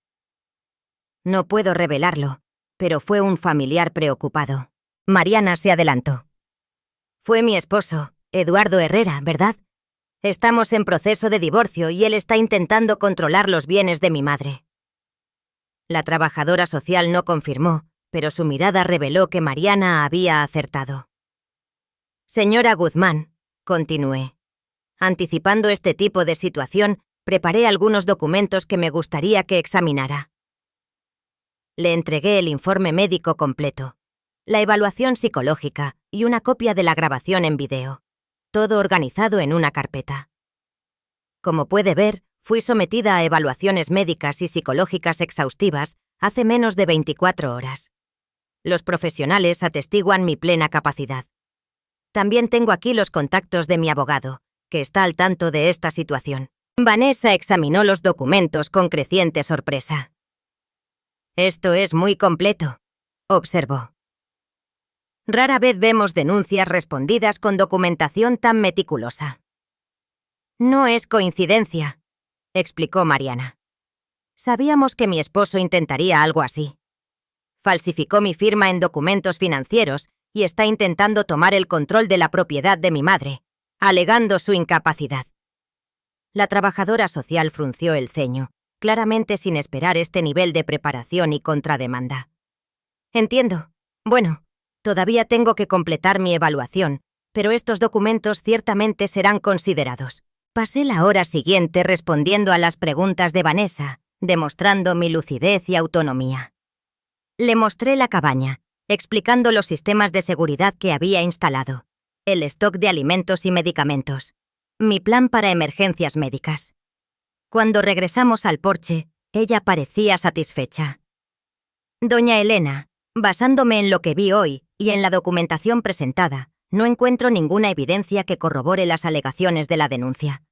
No puedo revelarlo, pero fue un familiar preocupado. Mariana se adelantó. Fue mi esposo, Eduardo Herrera, ¿verdad? Estamos en proceso de divorcio y él está intentando controlar los bienes de mi madre. La trabajadora social no confirmó, pero su mirada reveló que Mariana había acertado. Señora Guzmán, continué. Anticipando este tipo de situación, preparé algunos documentos que me gustaría que examinara. Le entregué el informe médico completo, la evaluación psicológica y una copia de la grabación en video, todo organizado en una carpeta. Como puede ver, fui sometida a evaluaciones médicas y psicológicas exhaustivas hace menos de 24 horas. Los profesionales atestiguan mi plena capacidad. También tengo aquí los contactos de mi abogado, que está al tanto de esta situación. Vanessa examinó los documentos con creciente sorpresa. «Esto es muy completo», observó. «Rara vez vemos denuncias respondidas con documentación tan meticulosa». «No es coincidencia», explicó Mariana. «Sabíamos que mi esposo intentaría algo así. Falsificó mi firma en documentos financieros y está intentando tomar el control de la propiedad de mi madre, alegando su incapacidad». La trabajadora social frunció el ceño, claramente sin esperar este nivel de preparación y contrademanda. «Entiendo. Bueno, todavía tengo que completar mi evaluación, pero estos documentos ciertamente serán considerados». Pasé la hora siguiente respondiendo a las preguntas de Vanessa, demostrando mi lucidez y autonomía. Le mostré la cabaña, explicando los sistemas de seguridad que había instalado, el stock de alimentos y medicamentos, mi plan para emergencias médicas. Cuando regresamos al porche, ella parecía satisfecha. «Doña Elena, basándome en lo que vi hoy y en la documentación presentada, no encuentro ninguna evidencia que corrobore las alegaciones de la denuncia.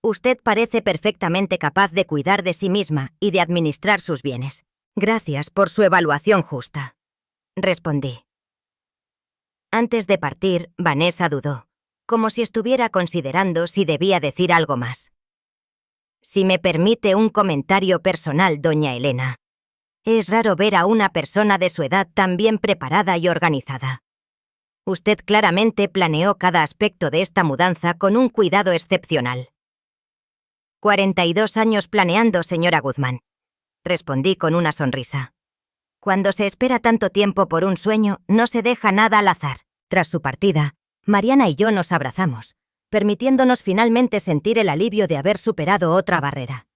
Usted parece perfectamente capaz de cuidar de sí misma y de administrar sus bienes. Gracias por su evaluación justa», respondí. Antes de partir, Vanessa dudó, como si estuviera considerando si debía decir algo más. «Si me permite un comentario personal, doña Elena. Es raro ver a una persona de su edad tan bien preparada y organizada. Usted claramente planeó cada aspecto de esta mudanza con un cuidado excepcional». 42 años planeando, señora Guzmán, respondí con una sonrisa. Cuando se espera tanto tiempo por un sueño, no se deja nada al azar. Tras su partida, Mariana y yo nos abrazamos, permitiéndonos finalmente sentir el alivio de haber superado otra barrera.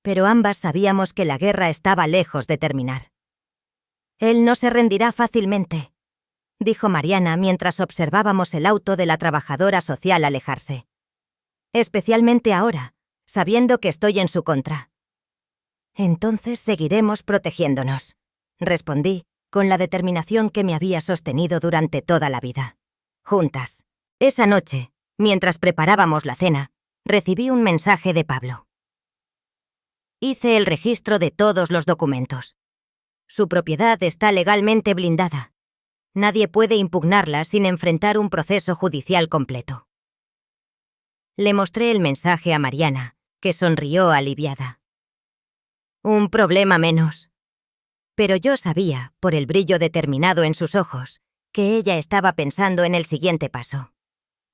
pero ambas sabíamos que la guerra estaba lejos de terminar. «Él no se rendirá fácilmente», dijo Mariana mientras observábamos el auto de la trabajadora social alejarse. «Especialmente ahora, sabiendo que estoy en su contra». «Entonces seguiremos protegiéndonos», respondí, con la determinación que me había sostenido durante toda la vida. Juntas. Esa noche, mientras preparábamos la cena, recibí un mensaje de Pablo. Hice el registro de todos los documentos. Su propiedad está legalmente blindada. Nadie puede impugnarla sin enfrentar un proceso judicial completo. Le mostré el mensaje a Mariana, que sonrió aliviada. Un problema menos. Pero yo sabía, por el brillo determinado en sus ojos, que ella estaba pensando en el siguiente paso.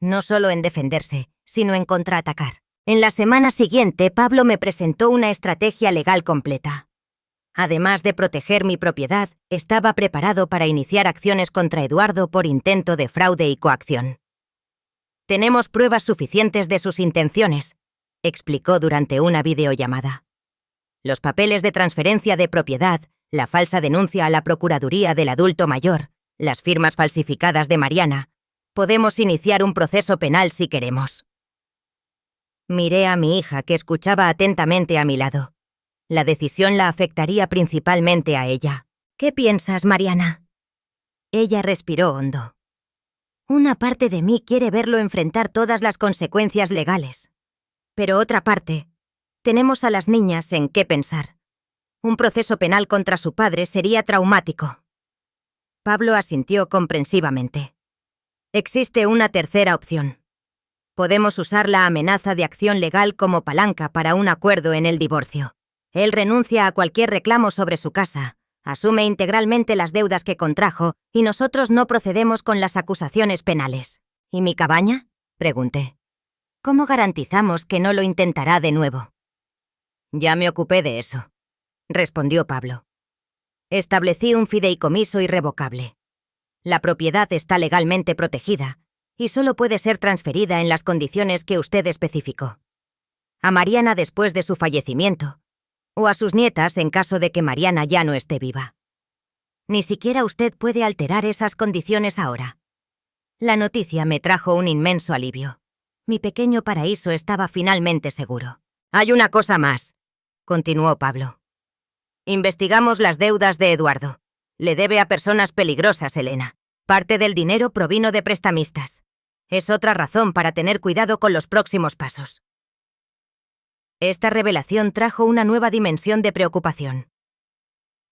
No solo en defenderse, sino en contraatacar. En la semana siguiente, Pablo me presentó una estrategia legal completa. Además de proteger mi propiedad, estaba preparado para iniciar acciones contra Eduardo por intento de fraude y coacción. «Tenemos pruebas suficientes de sus intenciones», explicó durante una videollamada. «Los papeles de transferencia de propiedad, la falsa denuncia a la Procuraduría del Adulto Mayor, las firmas falsificadas de Mariana. Podemos iniciar un proceso penal si queremos». Miré a mi hija, que escuchaba atentamente a mi lado. La decisión la afectaría principalmente a ella. «¿Qué piensas, Mariana?» Ella respiró hondo. «Una parte de mí quiere verlo enfrentar todas las consecuencias legales. Pero otra parte, tenemos a las niñas en qué pensar. Un proceso penal contra su padre sería traumático». Pablo asintió comprensivamente. «Existe una tercera opción. Podemos usar la amenaza de acción legal como palanca para un acuerdo en el divorcio. Él renuncia a cualquier reclamo sobre su casa, asume integralmente las deudas que contrajo y nosotros no procedemos con las acusaciones penales». «¿Y mi cabaña?», pregunté. «¿Cómo garantizamos que no lo intentará de nuevo?» «Ya me ocupé de eso», respondió Pablo. «Establecí un fideicomiso irrevocable. La propiedad está legalmente protegida y solo puede ser transferida en las condiciones que usted especificó. A Mariana después de su fallecimiento, o a sus nietas en caso de que Mariana ya no esté viva. Ni siquiera usted puede alterar esas condiciones ahora». La noticia me trajo un inmenso alivio. Mi pequeño paraíso estaba finalmente seguro. «Hay una cosa más», continuó Pablo. «Investigamos las deudas de Eduardo. Le debe a personas peligrosas, Elena. Parte del dinero provino de prestamistas. Es otra razón para tener cuidado con los próximos pasos». Esta revelación trajo una nueva dimensión de preocupación.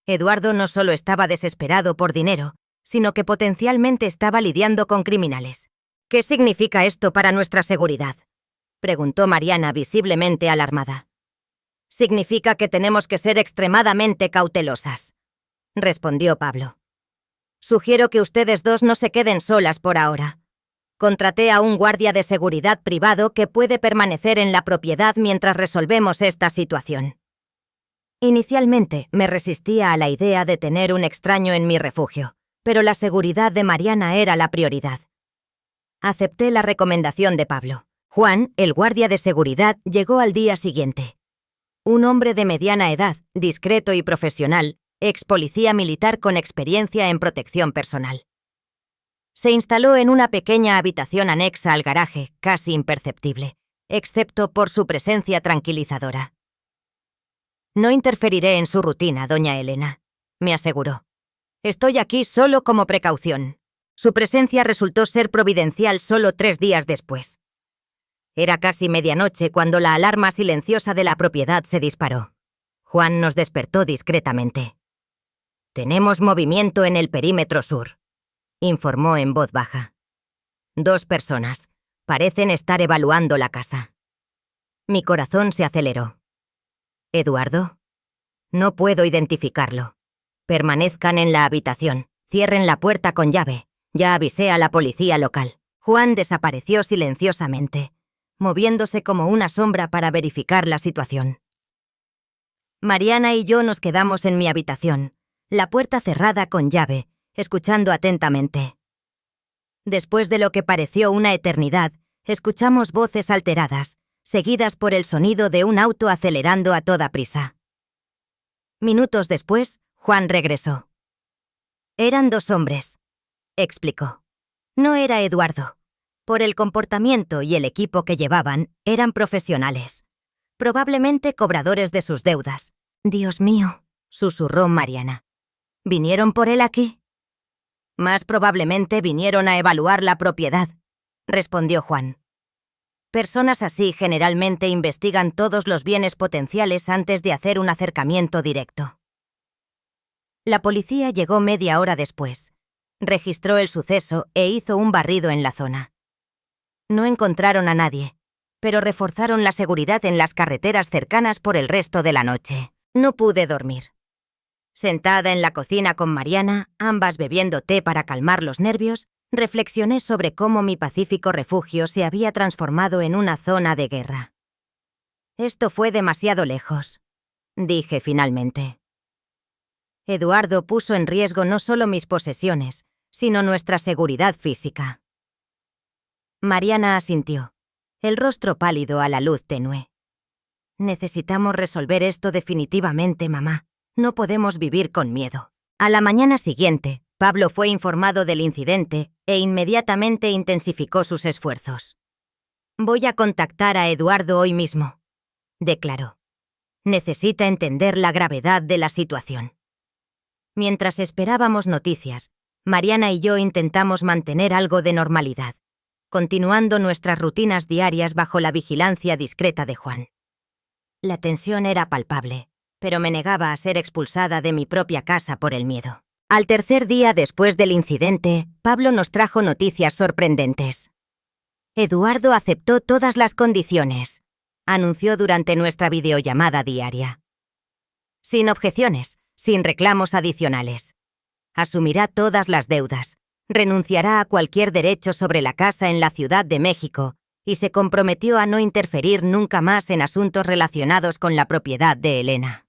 Eduardo no solo estaba desesperado por dinero, sino que potencialmente estaba lidiando con criminales. «¿Qué significa esto para nuestra seguridad?», preguntó Mariana, visiblemente alarmada. «Significa que tenemos que ser extremadamente cautelosas», respondió Pablo. «Sugiero que ustedes dos no se queden solas por ahora. Contraté a un guardia de seguridad privado que puede permanecer en la propiedad mientras resolvemos esta situación». Inicialmente me resistía a la idea de tener un extraño en mi refugio, pero la seguridad de Mariana era la prioridad. Acepté la recomendación de Pablo. Juan, el guardia de seguridad, llegó al día siguiente. Un hombre de mediana edad, discreto y profesional, ex policía militar con experiencia en protección personal. Se instaló en una pequeña habitación anexa al garaje, casi imperceptible, excepto por su presencia tranquilizadora. «No interferiré en su rutina, doña Elena», me aseguró. «Estoy aquí solo como precaución». Su presencia resultó ser providencial solo 3 días después. Era casi medianoche cuando la alarma silenciosa de la propiedad se disparó. Juan nos despertó discretamente. «Tenemos movimiento en el perímetro sur», informó en voz baja. «2 personas. Parecen estar evaluando la casa». Mi corazón se aceleró. «¿Eduardo?» «No puedo identificarlo. Permanezcan en la habitación. Cierren la puerta con llave. Ya avisé a la policía local». Juan desapareció silenciosamente, moviéndose como una sombra para verificar la situación. Mariana y yo nos quedamos en mi habitación, la puerta cerrada con llave, escuchando atentamente. Después de lo que pareció una eternidad, escuchamos voces alteradas, seguidas por el sonido de un auto acelerando a toda prisa. Minutos después, Juan regresó. Eran 2 hombres, explicó. No era Eduardo. Por el comportamiento y el equipo que llevaban, eran profesionales. Probablemente cobradores de sus deudas. Dios mío, susurró Mariana. ¿Vinieron por él aquí? Más probablemente vinieron a evaluar la propiedad, respondió Juan. Personas así generalmente investigan todos los bienes potenciales antes de hacer un acercamiento directo. La policía llegó media hora después. Registró el suceso e hizo un barrido en la zona. No encontraron a nadie, pero reforzaron la seguridad en las carreteras cercanas por el resto de la noche. No pude dormir. Sentada en la cocina con Mariana, ambas bebiendo té para calmar los nervios, reflexioné sobre cómo mi pacífico refugio se había transformado en una zona de guerra. Esto fue demasiado lejos, dije finalmente. Eduardo puso en riesgo no solo mis posesiones, sino nuestra seguridad física. Mariana asintió, el rostro pálido a la luz tenue. Necesitamos resolver esto definitivamente, mamá. No podemos vivir con miedo. A la mañana siguiente, Pablo fue informado del incidente e inmediatamente intensificó sus esfuerzos. Voy a contactar a Eduardo hoy mismo, declaró. Necesita entender la gravedad de la situación. Mientras esperábamos noticias, Mariana y yo intentamos mantener algo de normalidad, continuando nuestras rutinas diarias bajo la vigilancia discreta de Juan. La tensión era palpable, pero me negaba a ser expulsada de mi propia casa por el miedo. Al tercer día después del incidente, Pablo nos trajo noticias sorprendentes. Eduardo aceptó todas las condiciones, anunció durante nuestra videollamada diaria. Sin objeciones, sin reclamos adicionales. Asumirá todas las deudas, renunciará a cualquier derecho sobre la casa en la Ciudad de México y se comprometió a no interferir nunca más en asuntos relacionados con la propiedad de Elena.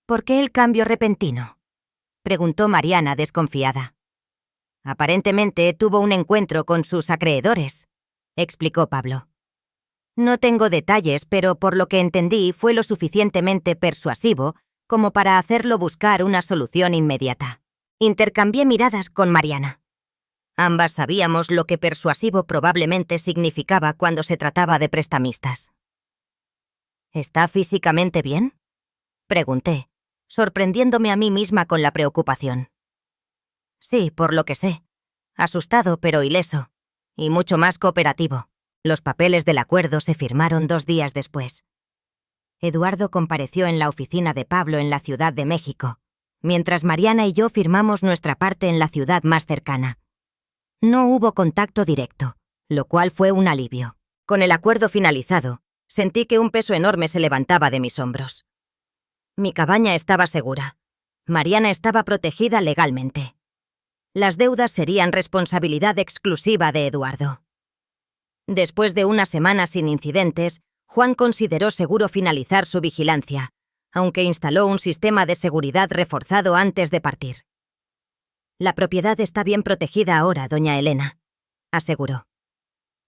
¿Por qué el cambio repentino?, preguntó Mariana desconfiada. Aparentemente tuvo un encuentro con sus acreedores, explicó Pablo. No tengo detalles, pero por lo que entendí fue lo suficientemente persuasivo como para hacerlo buscar una solución inmediata. Intercambié miradas con Mariana. Ambas sabíamos lo que persuasivo probablemente significaba cuando se trataba de prestamistas. ¿Está físicamente bien?, pregunté, sorprendiéndome a mí misma con la preocupación. Sí, por lo que sé. Asustado pero ileso, y mucho más cooperativo. Los papeles del acuerdo se firmaron 2 días después. Eduardo compareció en la oficina de Pablo en la Ciudad de México, mientras Mariana y yo firmamos nuestra parte en la ciudad más cercana. No hubo contacto directo, lo cual fue un alivio. Con el acuerdo finalizado, sentí que un peso enorme se levantaba de mis hombros. Mi cabaña estaba segura. Mariana estaba protegida legalmente. Las deudas serían responsabilidad exclusiva de Eduardo. Después de una semana sin incidentes, Juan consideró seguro finalizar su vigilancia, aunque instaló un sistema de seguridad reforzado antes de partir. La propiedad está bien protegida ahora, doña Elena, aseguró.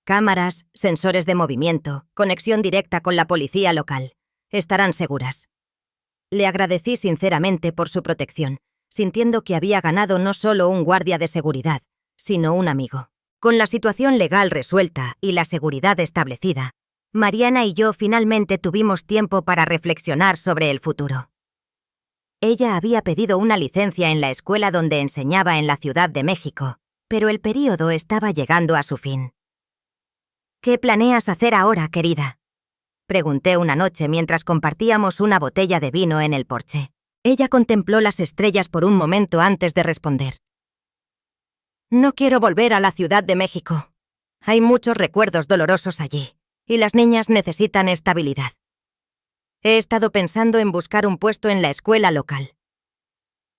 Cámaras, sensores de movimiento, conexión directa con la policía local. Estarán seguras. Le agradecí sinceramente por su protección, sintiendo que había ganado no solo un guardia de seguridad, sino un amigo. Con la situación legal resuelta y la seguridad establecida, Mariana y yo finalmente tuvimos tiempo para reflexionar sobre el futuro. Ella había pedido una licencia en la escuela donde enseñaba en la Ciudad de México, pero el período estaba llegando a su fin. ¿Qué planeas hacer ahora, querida?, pregunté una noche mientras compartíamos una botella de vino en el porche. Ella contempló las estrellas por un momento antes de responder. No quiero volver a la Ciudad de México. Hay muchos recuerdos dolorosos allí, y las niñas necesitan estabilidad. He estado pensando en buscar un puesto en la escuela local.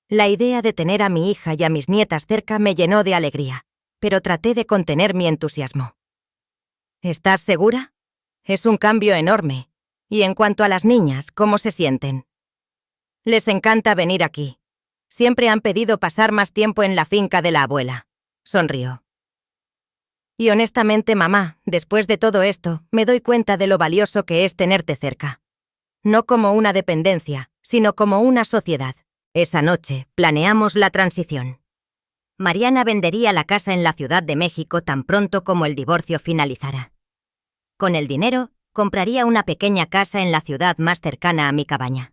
La idea de tener a mi hija y a mis nietas cerca me llenó de alegría, pero traté de contener mi entusiasmo. ¿Estás segura? Es un cambio enorme. Y en cuanto a las niñas, ¿cómo se sienten? Les encanta venir aquí. Siempre han pedido pasar más tiempo en la finca de la abuela. Sonrió. Y honestamente, mamá, después de todo esto, me doy cuenta de lo valioso que es tenerte cerca. No como una dependencia, sino como una sociedad. Esa noche, planeamos la transición. Mariana vendería la casa en la Ciudad de México tan pronto como el divorcio finalizara. Con el dinero, compraría una pequeña casa en la ciudad más cercana a mi cabaña.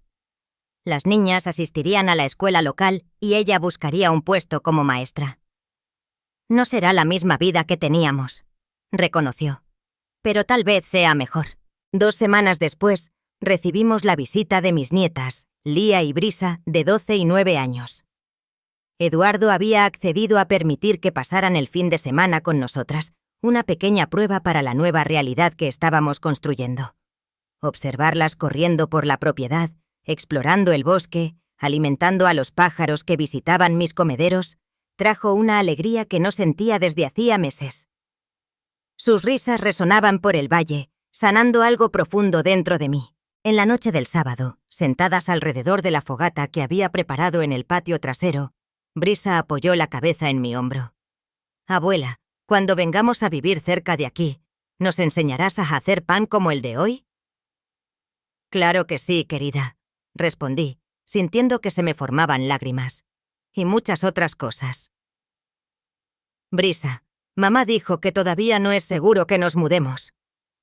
Las niñas asistirían a la escuela local y ella buscaría un puesto como maestra. No será la misma vida que teníamos, reconoció, pero tal vez sea mejor. 2 semanas después, recibimos la visita de mis nietas, Lía y Brisa, de 12 y 9 años. Eduardo había accedido a permitir que pasaran el fin de semana con nosotras, una pequeña prueba para la nueva realidad que estábamos construyendo. Observarlas corriendo por la propiedad, explorando el bosque, alimentando a los pájaros que visitaban mis comederos, trajo una alegría que no sentía desde hacía meses. Sus risas resonaban por el valle, sanando algo profundo dentro de mí. En la noche del sábado, sentadas alrededor de la fogata que había preparado en el patio trasero, Brisa apoyó la cabeza en mi hombro. «Abuela, cuando vengamos a vivir cerca de aquí, ¿nos enseñarás a hacer pan como el de hoy?» «Claro que sí, querida», respondí, sintiendo que se me formaban lágrimas. «Y muchas otras cosas». «Brisa, mamá dijo que todavía no es seguro que nos mudemos»,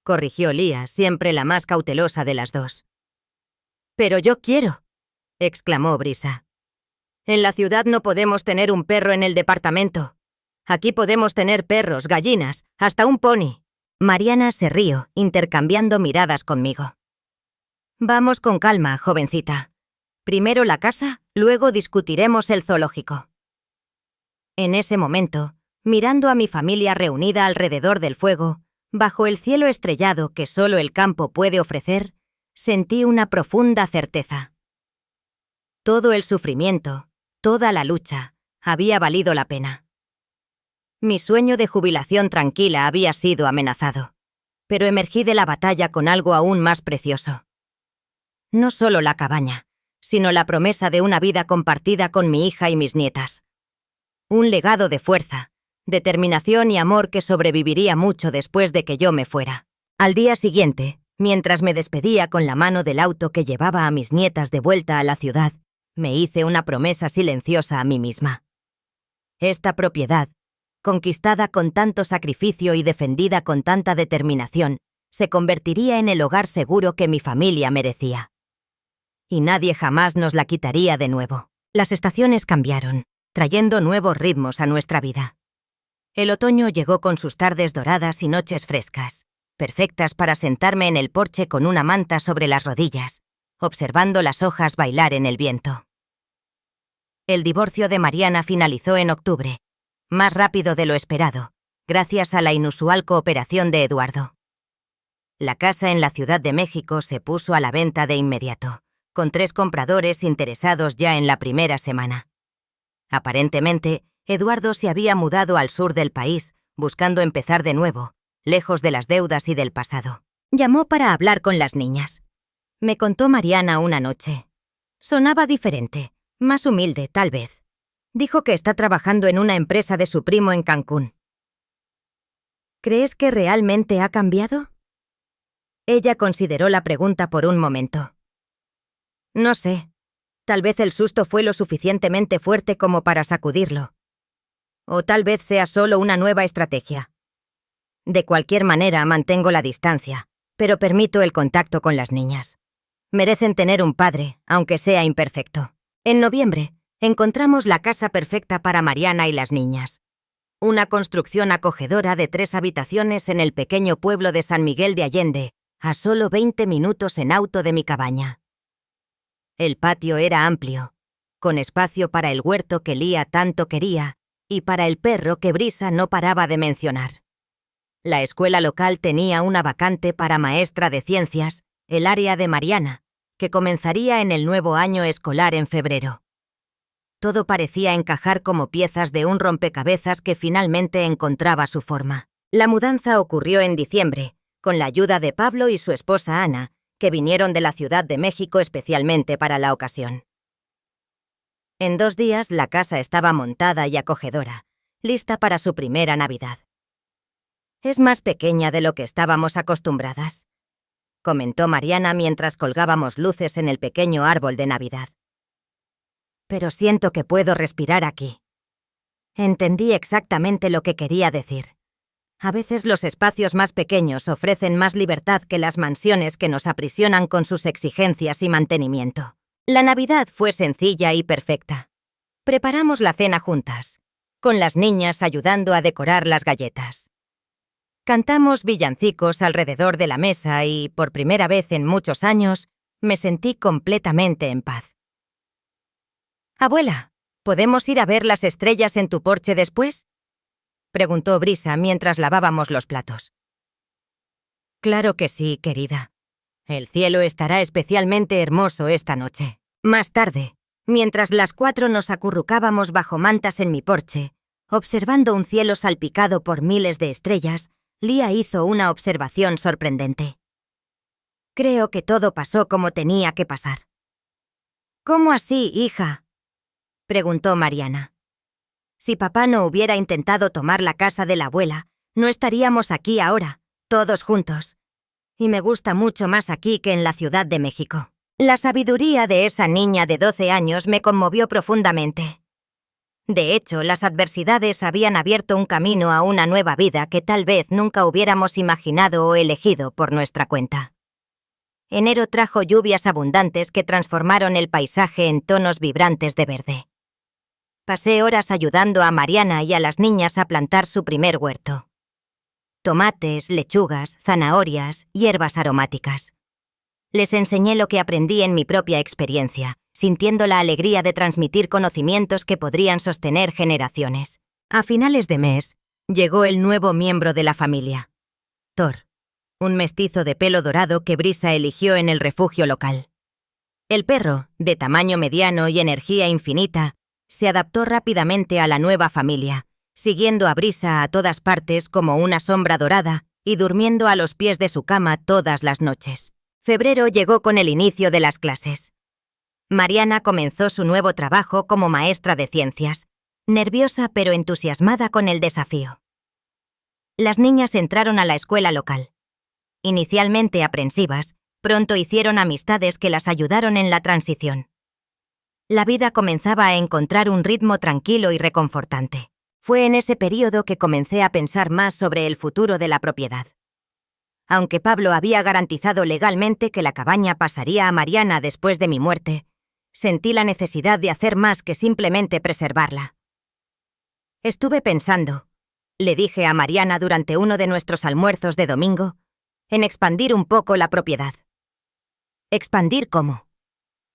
corrigió Lía, siempre la más cautelosa de las dos. «Pero yo quiero», exclamó Brisa. «En la ciudad no podemos tener un perro en el departamento. Aquí podemos tener perros, gallinas, hasta un pony». Mariana se rió, intercambiando miradas conmigo. «Vamos con calma, jovencita. Primero la casa, luego discutiremos el zoológico». En ese momento, mirando a mi familia reunida alrededor del fuego, bajo el cielo estrellado que solo el campo puede ofrecer, sentí una profunda certeza. Todo el sufrimiento, toda la lucha, había valido la pena. Mi sueño de jubilación tranquila había sido amenazado, pero emergí de la batalla con algo aún más precioso. No solo la cabaña, sino la promesa de una vida compartida con mi hija y mis nietas. Un legado de fuerza, determinación y amor que sobreviviría mucho después de que yo me fuera. Al día siguiente, mientras me despedía con la mano del auto que llevaba a mis nietas de vuelta a la ciudad, me hice una promesa silenciosa a mí misma. Esta propiedad, conquistada con tanto sacrificio y defendida con tanta determinación, se convertiría en el hogar seguro que mi familia merecía. Y nadie jamás nos la quitaría de nuevo. Las estaciones cambiaron, trayendo nuevos ritmos a nuestra vida. El otoño llegó con sus tardes doradas y noches frescas, perfectas para sentarme en el porche con una manta sobre las rodillas, observando las hojas bailar en el viento. El divorcio de Mariana finalizó en octubre, más rápido de lo esperado, gracias a la inusual cooperación de Eduardo. La casa en la Ciudad de México se puso a la venta de inmediato, con 3 compradores interesados ya en la primera semana. Aparentemente, Eduardo se había mudado al sur del país, buscando empezar de nuevo, lejos de las deudas y del pasado. Llamó para hablar con las niñas. Me contó Mariana una noche. Sonaba diferente, más humilde, tal vez. Dijo que está trabajando en una empresa de su primo en Cancún. ¿Crees que realmente ha cambiado? Ella consideró la pregunta por un momento. No sé. Tal vez el susto fue lo suficientemente fuerte como para sacudirlo. O tal vez sea solo una nueva estrategia. De cualquier manera, mantengo la distancia, pero permito el contacto con las niñas. Merecen tener un padre, aunque sea imperfecto. En noviembre, encontramos la casa perfecta para Mariana y las niñas. Una construcción acogedora de 3 habitaciones en el pequeño pueblo de San Miguel de Allende, a solo 20 minutos en auto de mi cabaña. El patio era amplio, con espacio para el huerto que Lía tanto quería y para el perro que Brisa no paraba de mencionar. La escuela local tenía una vacante para maestra de ciencias, el área de Mariana, que comenzaría en el nuevo año escolar en febrero. Todo parecía encajar como piezas de un rompecabezas que finalmente encontraba su forma. La mudanza ocurrió en diciembre, con la ayuda de Pablo y su esposa Ana, que vinieron de la Ciudad de México especialmente para la ocasión. En 2 días la casa estaba montada y acogedora, lista para su primera Navidad. Es más pequeña de lo que estábamos acostumbradas, comentó Mariana mientras colgábamos luces en el pequeño árbol de Navidad. Pero siento que puedo respirar aquí. Entendí exactamente lo que quería decir. A veces los espacios más pequeños ofrecen más libertad que las mansiones que nos aprisionan con sus exigencias y mantenimiento. La Navidad fue sencilla y perfecta. Preparamos la cena juntas, con las niñas ayudando a decorar las galletas. Cantamos villancicos alrededor de la mesa y, por primera vez en muchos años, me sentí completamente en paz. Abuela, ¿podemos ir a ver las estrellas en tu porche después?, preguntó Brisa mientras lavábamos los platos. Claro que sí, querida. El cielo estará especialmente hermoso esta noche. Más tarde, mientras las 4 nos acurrucábamos bajo mantas en mi porche, observando un cielo salpicado por miles de estrellas, Lía hizo una observación sorprendente. Creo que todo pasó como tenía que pasar. ¿Cómo así, hija?, preguntó Mariana. Si papá no hubiera intentado tomar la casa de la abuela, no estaríamos aquí ahora, todos juntos. Y me gusta mucho más aquí que en la Ciudad de México. La sabiduría de esa niña de 12 años me conmovió profundamente. De hecho, las adversidades habían abierto un camino a una nueva vida que tal vez nunca hubiéramos imaginado o elegido por nuestra cuenta. Enero trajo lluvias abundantes que transformaron el paisaje en tonos vibrantes de verde. Pasé horas ayudando a Mariana y a las niñas a plantar su primer huerto. Tomates, lechugas, zanahorias, hierbas aromáticas. Les enseñé lo que aprendí en mi propia experiencia, sintiendo la alegría de transmitir conocimientos que podrían sostener generaciones. A finales de mes, llegó el nuevo miembro de la familia, Thor, un mestizo de pelo dorado que Brisa eligió en el refugio local. El perro, de tamaño mediano y energía infinita, se adaptó rápidamente a la nueva familia, siguiendo a Brisa a todas partes como una sombra dorada y durmiendo a los pies de su cama todas las noches. Febrero llegó con el inicio de las clases. Mariana comenzó su nuevo trabajo como maestra de ciencias, nerviosa pero entusiasmada con el desafío. Las niñas entraron a la escuela local. Inicialmente aprensivas, pronto hicieron amistades que las ayudaron en la transición. La vida comenzaba a encontrar un ritmo tranquilo y reconfortante. Fue en ese período que comencé a pensar más sobre el futuro de la propiedad. Aunque Pablo había garantizado legalmente que la cabaña pasaría a Mariana después de mi muerte, sentí la necesidad de hacer más que simplemente preservarla. Estuve pensando, le dije a Mariana durante uno de nuestros almuerzos de domingo, en expandir un poco la propiedad. ¿Expandir cómo?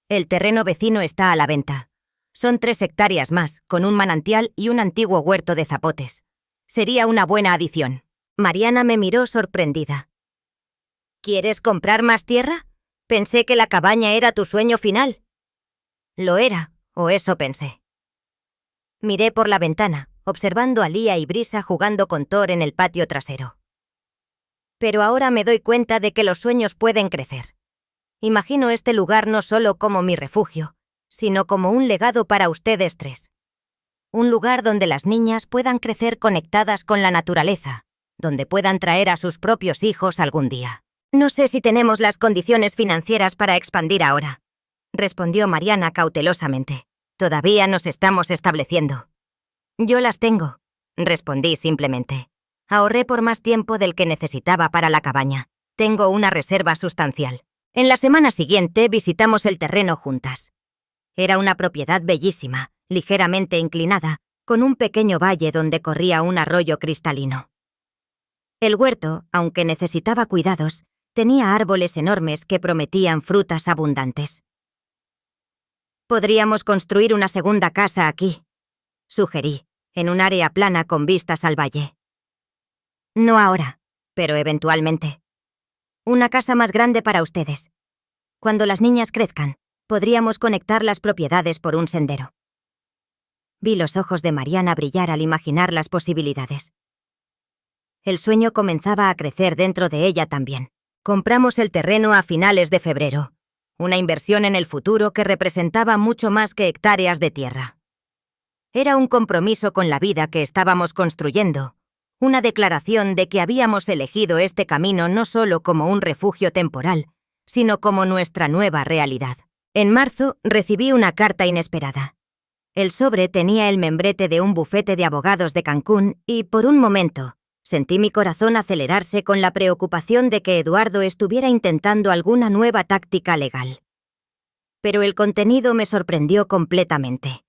El terreno vecino está a la venta. Son 3 hectáreas más, con un manantial y un antiguo huerto de zapotes. Sería una buena adición. Mariana me miró sorprendida. ¿Quieres comprar más tierra? Pensé que la cabaña era tu sueño final. Lo era, o eso pensé. Miré por la ventana, observando a Lía y Brisa jugando con Thor en el patio trasero. Pero ahora me doy cuenta de que los sueños pueden crecer. Imagino este lugar no solo como mi refugio, sino como un legado para ustedes 3. Un lugar donde las niñas puedan crecer conectadas con la naturaleza, donde puedan traer a sus propios hijos algún día. No sé si tenemos las condiciones financieras para expandir ahora, respondió Mariana cautelosamente. Todavía nos estamos estableciendo. Yo las tengo, respondí simplemente. Ahorré por más tiempo del que necesitaba para la cabaña. Tengo una reserva sustancial. En la semana siguiente visitamos el terreno juntas. Era una propiedad bellísima, ligeramente inclinada, con un pequeño valle donde corría un arroyo cristalino. El huerto, aunque necesitaba cuidados, tenía árboles enormes que prometían frutas abundantes. Podríamos construir una segunda casa aquí, sugerí, en un área plana con vistas al valle. No ahora, pero eventualmente. Una casa más grande para ustedes. Cuando las niñas crezcan, podríamos conectar las propiedades por un sendero. Vi los ojos de Mariana brillar al imaginar las posibilidades. El sueño comenzaba a crecer dentro de ella también. Compramos el terreno a finales de febrero, una inversión en el futuro que representaba mucho más que hectáreas de tierra. Era un compromiso con la vida que estábamos construyendo, Una declaración de que habíamos elegido este camino no solo como un refugio temporal, sino como nuestra nueva realidad. En marzo recibí una carta inesperada. El sobre tenía el membrete de un bufete de abogados de Cancún y, por un momento, sentí mi corazón acelerarse con la preocupación de que Eduardo estuviera intentando alguna nueva táctica legal. Pero el contenido me sorprendió completamente.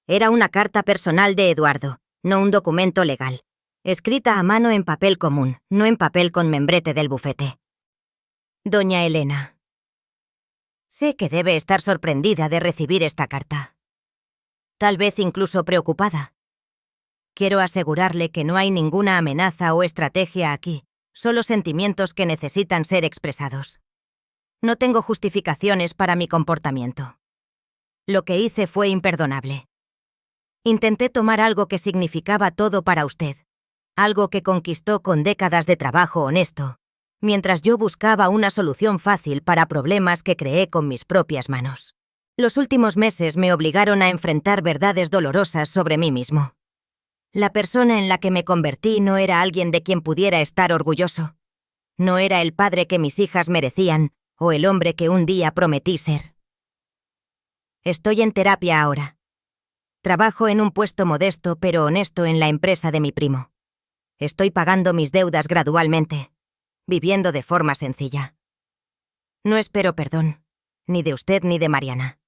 Era una carta personal de Eduardo, no un documento legal, escrita a mano en papel común, no en papel con membrete del bufete. Doña Elena. Sé que debe estar sorprendida de recibir esta carta. Tal vez incluso preocupada. Quiero asegurarle que no hay ninguna amenaza o estrategia aquí, solo sentimientos que necesitan ser expresados. No tengo justificaciones para mi comportamiento. Lo que hice fue imperdonable. Intenté tomar algo que significaba todo para usted, algo que conquistó con décadas de trabajo honesto, mientras yo buscaba una solución fácil para problemas que creé con mis propias manos. Los últimos meses me obligaron a enfrentar verdades dolorosas sobre mí mismo. La persona en la que me convertí no era alguien de quien pudiera estar orgulloso. No era el padre que mis hijas merecían o el hombre que un día prometí ser. Estoy en terapia ahora. Trabajo en un puesto modesto pero honesto en la empresa de mi primo. Estoy pagando mis deudas gradualmente, viviendo de forma sencilla. No espero perdón, ni de usted ni de Mariana.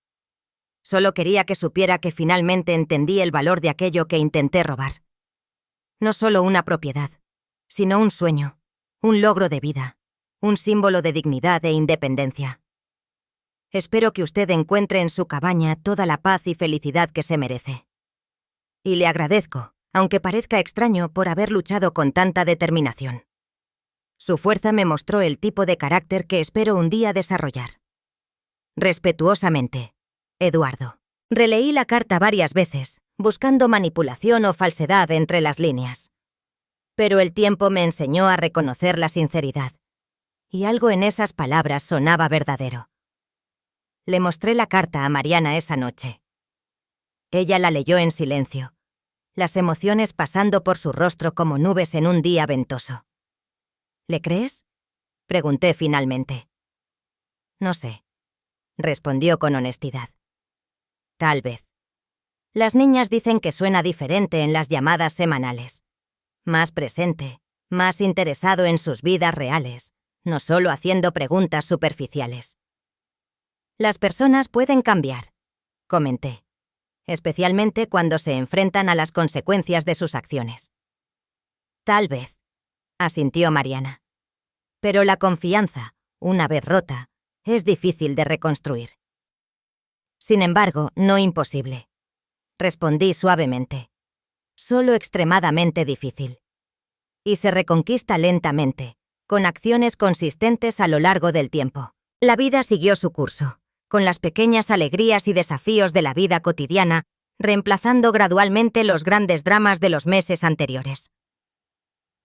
Solo quería que supiera que finalmente entendí el valor de aquello que intenté robar. No solo una propiedad, sino un sueño, un logro de vida, un símbolo de dignidad e independencia. Espero que usted encuentre en su cabaña toda la paz y felicidad que se merece. Y le agradezco, aunque parezca extraño, por haber luchado con tanta determinación. Su fuerza me mostró el tipo de carácter que espero un día desarrollar. Respetuosamente, Eduardo. Releí la carta varias veces, buscando manipulación o falsedad entre las líneas. Pero el tiempo me enseñó a reconocer la sinceridad, y algo en esas palabras sonaba verdadero. Le mostré la carta a Mariana esa noche. Ella la leyó en silencio, las emociones pasando por su rostro como nubes en un día ventoso. ¿Le crees?, pregunté finalmente. No sé, respondió con honestidad. Tal vez. Las niñas dicen que suena diferente en las llamadas semanales. Más presente, más interesado en sus vidas reales, no solo haciendo preguntas superficiales. Las personas pueden cambiar, comenté, especialmente cuando se enfrentan a las consecuencias de sus acciones. Tal vez, asintió Mariana. Pero la confianza, una vez rota, es difícil de reconstruir. Sin embargo, no imposible. Respondí suavemente. Solo extremadamente difícil. Y se reconquista lentamente, con acciones consistentes a lo largo del tiempo. La vida siguió su curso, con las pequeñas alegrías y desafíos de la vida cotidiana, reemplazando gradualmente los grandes dramas de los meses anteriores.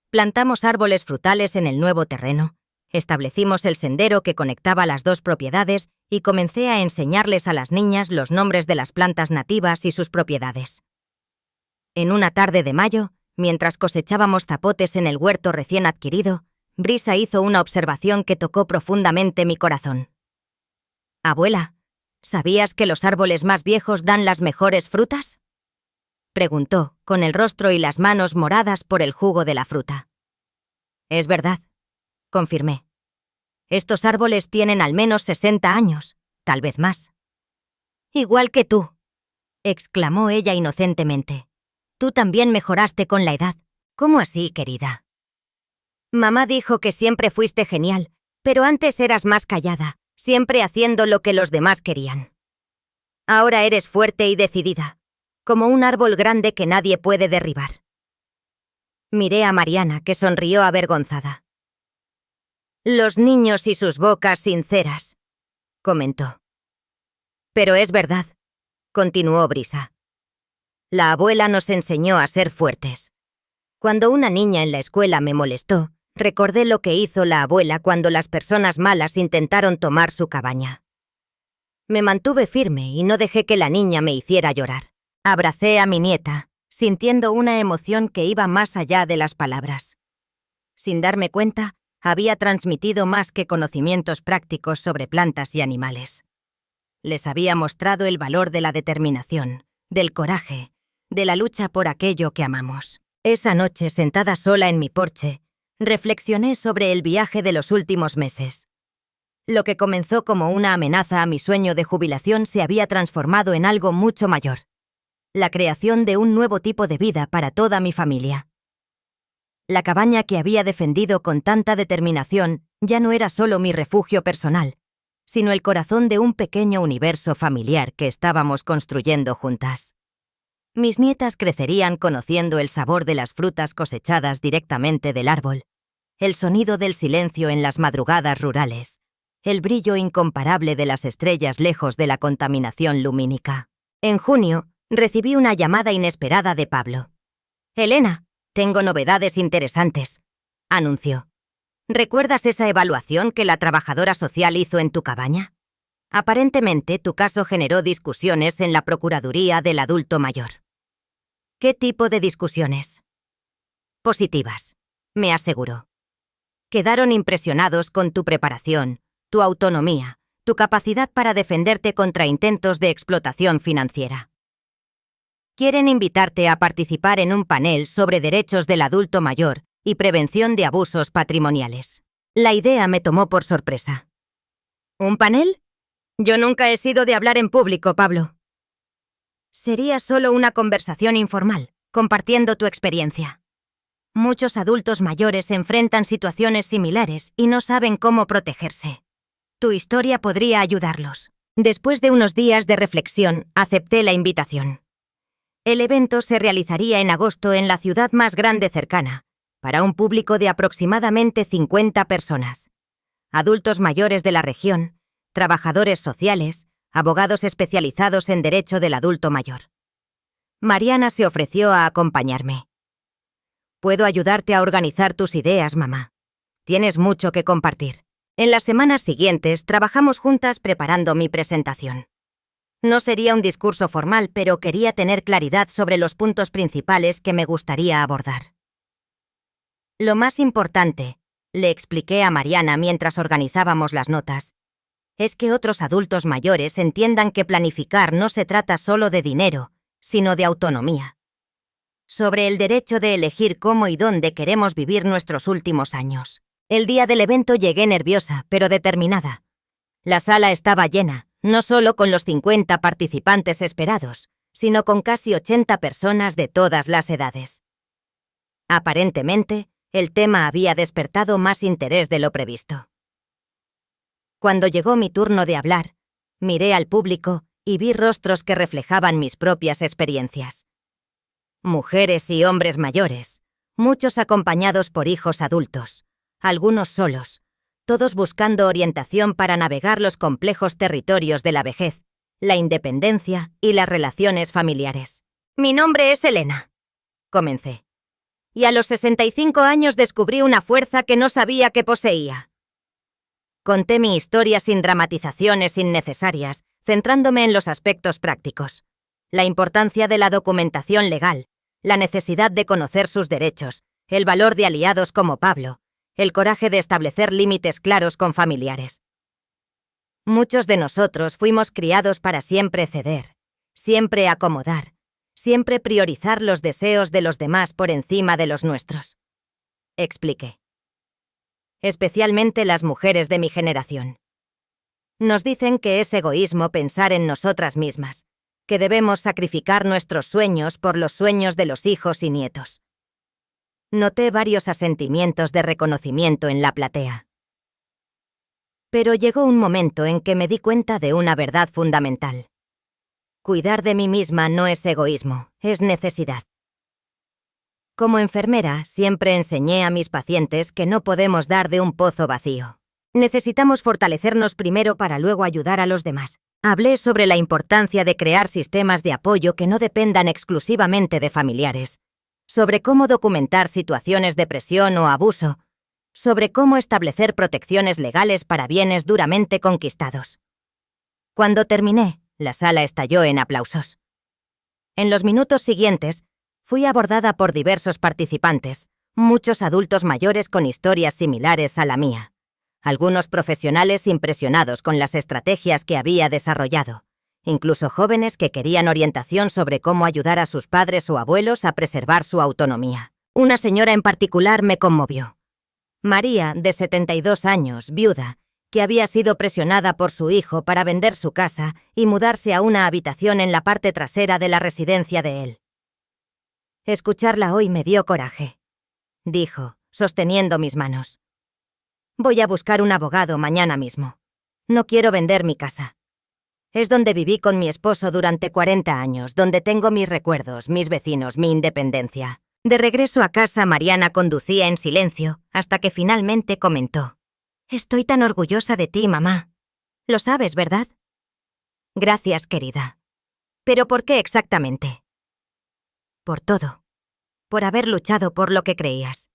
Plantamos árboles frutales en el nuevo terreno, establecimos el sendero que conectaba las dos propiedades y comencé a enseñarles a las niñas los nombres de las plantas nativas y sus propiedades. En una tarde de mayo, mientras cosechábamos zapotes en el huerto recién adquirido, Brisa hizo una observación que tocó profundamente mi corazón. «Abuela, ¿sabías que los árboles más viejos dan las mejores frutas?», preguntó, con el rostro y las manos moradas por el jugo de la fruta. «Es verdad», confirmé. «Estos árboles tienen al menos 60 años, tal vez más». «Igual que tú», exclamó ella inocentemente. «Tú también mejoraste con la edad». «¿Cómo así, querida?». «Mamá dijo que siempre fuiste genial, pero antes eras más callada, siempre haciendo lo que los demás querían. Ahora eres fuerte y decidida, como un árbol grande que nadie puede derribar». Miré a Mariana, que sonrió avergonzada. «Los niños y sus bocas sinceras», comentó. «Pero es verdad», continuó Brisa. «La abuela nos enseñó a ser fuertes. Cuando una niña en la escuela me molestó, recordé lo que hizo la abuela cuando las personas malas intentaron tomar su cabaña. Me mantuve firme y no dejé que la niña me hiciera llorar. Abracé a mi nieta, sintiendo una emoción que iba más allá de las palabras. Sin darme cuenta, había transmitido más que conocimientos prácticos sobre plantas y animales. Les había mostrado el valor de la determinación, del coraje, de la lucha por aquello que amamos. Esa noche, sentada sola en mi porche, reflexioné sobre el viaje de los últimos meses. Lo que comenzó como una amenaza a mi sueño de jubilación se había transformado en algo mucho mayor: la creación de un nuevo tipo de vida para toda mi familia. La cabaña que había defendido con tanta determinación ya no era solo mi refugio personal, sino el corazón de un pequeño universo familiar que estábamos construyendo juntas. Mis nietas crecerían conociendo el sabor de las frutas cosechadas directamente del árbol, el sonido del silencio en las madrugadas rurales, el brillo incomparable de las estrellas lejos de la contaminación lumínica. En junio, recibí una llamada inesperada de Pablo. «Elena, tengo novedades interesantes», anunció. «¿Recuerdas esa evaluación que la trabajadora social hizo en tu cabaña? Aparentemente, tu caso generó discusiones en la Procuraduría del Adulto Mayor». «¿Qué tipo de discusiones?» «Positivas», me aseguró. «Quedaron impresionados con tu preparación, tu autonomía, tu capacidad para defenderte contra intentos de explotación financiera. Quieren invitarte a participar en un panel sobre derechos del adulto mayor y prevención de abusos patrimoniales». La idea me tomó por sorpresa. ¿Un panel? Yo nunca he sido de hablar en público, Pablo. Sería solo una conversación informal, compartiendo tu experiencia. Muchos adultos mayores enfrentan situaciones similares y no saben cómo protegerse. Tu historia podría ayudarlos. Después de unos días de reflexión, acepté la invitación. El evento se realizaría en agosto en la ciudad más grande cercana, para un público de aproximadamente 50 personas. Adultos mayores de la región, trabajadores sociales, abogados especializados en derecho del adulto mayor. Mariana se ofreció a acompañarme. «Puedo ayudarte a organizar tus ideas, mamá. Tienes mucho que compartir». En las semanas siguientes trabajamos juntas preparando mi presentación. No sería un discurso formal, pero quería tener claridad sobre los puntos principales que me gustaría abordar. Lo más importante, le expliqué a Mariana mientras organizábamos las notas, es que otros adultos mayores entiendan que planificar no se trata solo de dinero, sino de autonomía. Sobre el derecho de elegir cómo y dónde queremos vivir nuestros últimos años. El día del evento llegué nerviosa, pero determinada. La sala estaba llena, no solo con los 50 participantes esperados, sino con casi 80 personas de todas las edades. Aparentemente, el tema había despertado más interés de lo previsto. Cuando llegó mi turno de hablar, miré al público y vi rostros que reflejaban mis propias experiencias. Mujeres y hombres mayores, muchos acompañados por hijos adultos, algunos solos, todos buscando orientación para navegar los complejos territorios de la vejez, la independencia y las relaciones familiares. «Mi nombre es Elena», comencé. «Y a los 65 años descubrí una fuerza que no sabía que poseía». Conté mi historia sin dramatizaciones innecesarias, centrándome en los aspectos prácticos. La importancia de la documentación legal, la necesidad de conocer sus derechos, el valor de aliados como Pablo, el coraje de establecer límites claros con familiares. Muchos de nosotros fuimos criados para siempre ceder, siempre acomodar, siempre priorizar los deseos de los demás por encima de los nuestros. Expliqué. Especialmente las mujeres de mi generación. Nos dicen que es egoísmo pensar en nosotras mismas, que debemos sacrificar nuestros sueños por los sueños de los hijos y nietos. Noté varios asentimientos de reconocimiento en la platea. Pero llegó un momento en que me di cuenta de una verdad fundamental. Cuidar de mí misma no es egoísmo, es necesidad. Como enfermera, siempre enseñé a mis pacientes que no podemos dar de un pozo vacío. Necesitamos fortalecernos primero para luego ayudar a los demás. Hablé sobre la importancia de crear sistemas de apoyo que no dependan exclusivamente de familiares, sobre cómo documentar situaciones de presión o abuso, sobre cómo establecer protecciones legales para bienes duramente conquistados. Cuando terminé, la sala estalló en aplausos. En los minutos siguientes, Fui abordada por diversos participantes, muchos adultos mayores con historias similares a la mía. Algunos profesionales impresionados con las estrategias que había desarrollado. Incluso jóvenes que querían orientación sobre cómo ayudar a sus padres o abuelos a preservar su autonomía. Una señora en particular me conmovió. María, de 72 años, viuda, que había sido presionada por su hijo para vender su casa y mudarse a una habitación en la parte trasera de la residencia de él. Escucharla hoy me dio coraje, dijo, sosteniendo mis manos. Voy a buscar un abogado mañana mismo. No quiero vender mi casa. Es donde viví con mi esposo durante 40 años, donde tengo mis recuerdos, mis vecinos, mi independencia. De regreso a casa, Mariana conducía en silencio hasta que finalmente comentó. Estoy tan orgullosa de ti, mamá. Lo sabes, ¿verdad? Gracias, querida. ¿Pero por qué exactamente? Por todo. Por haber luchado por lo que creías.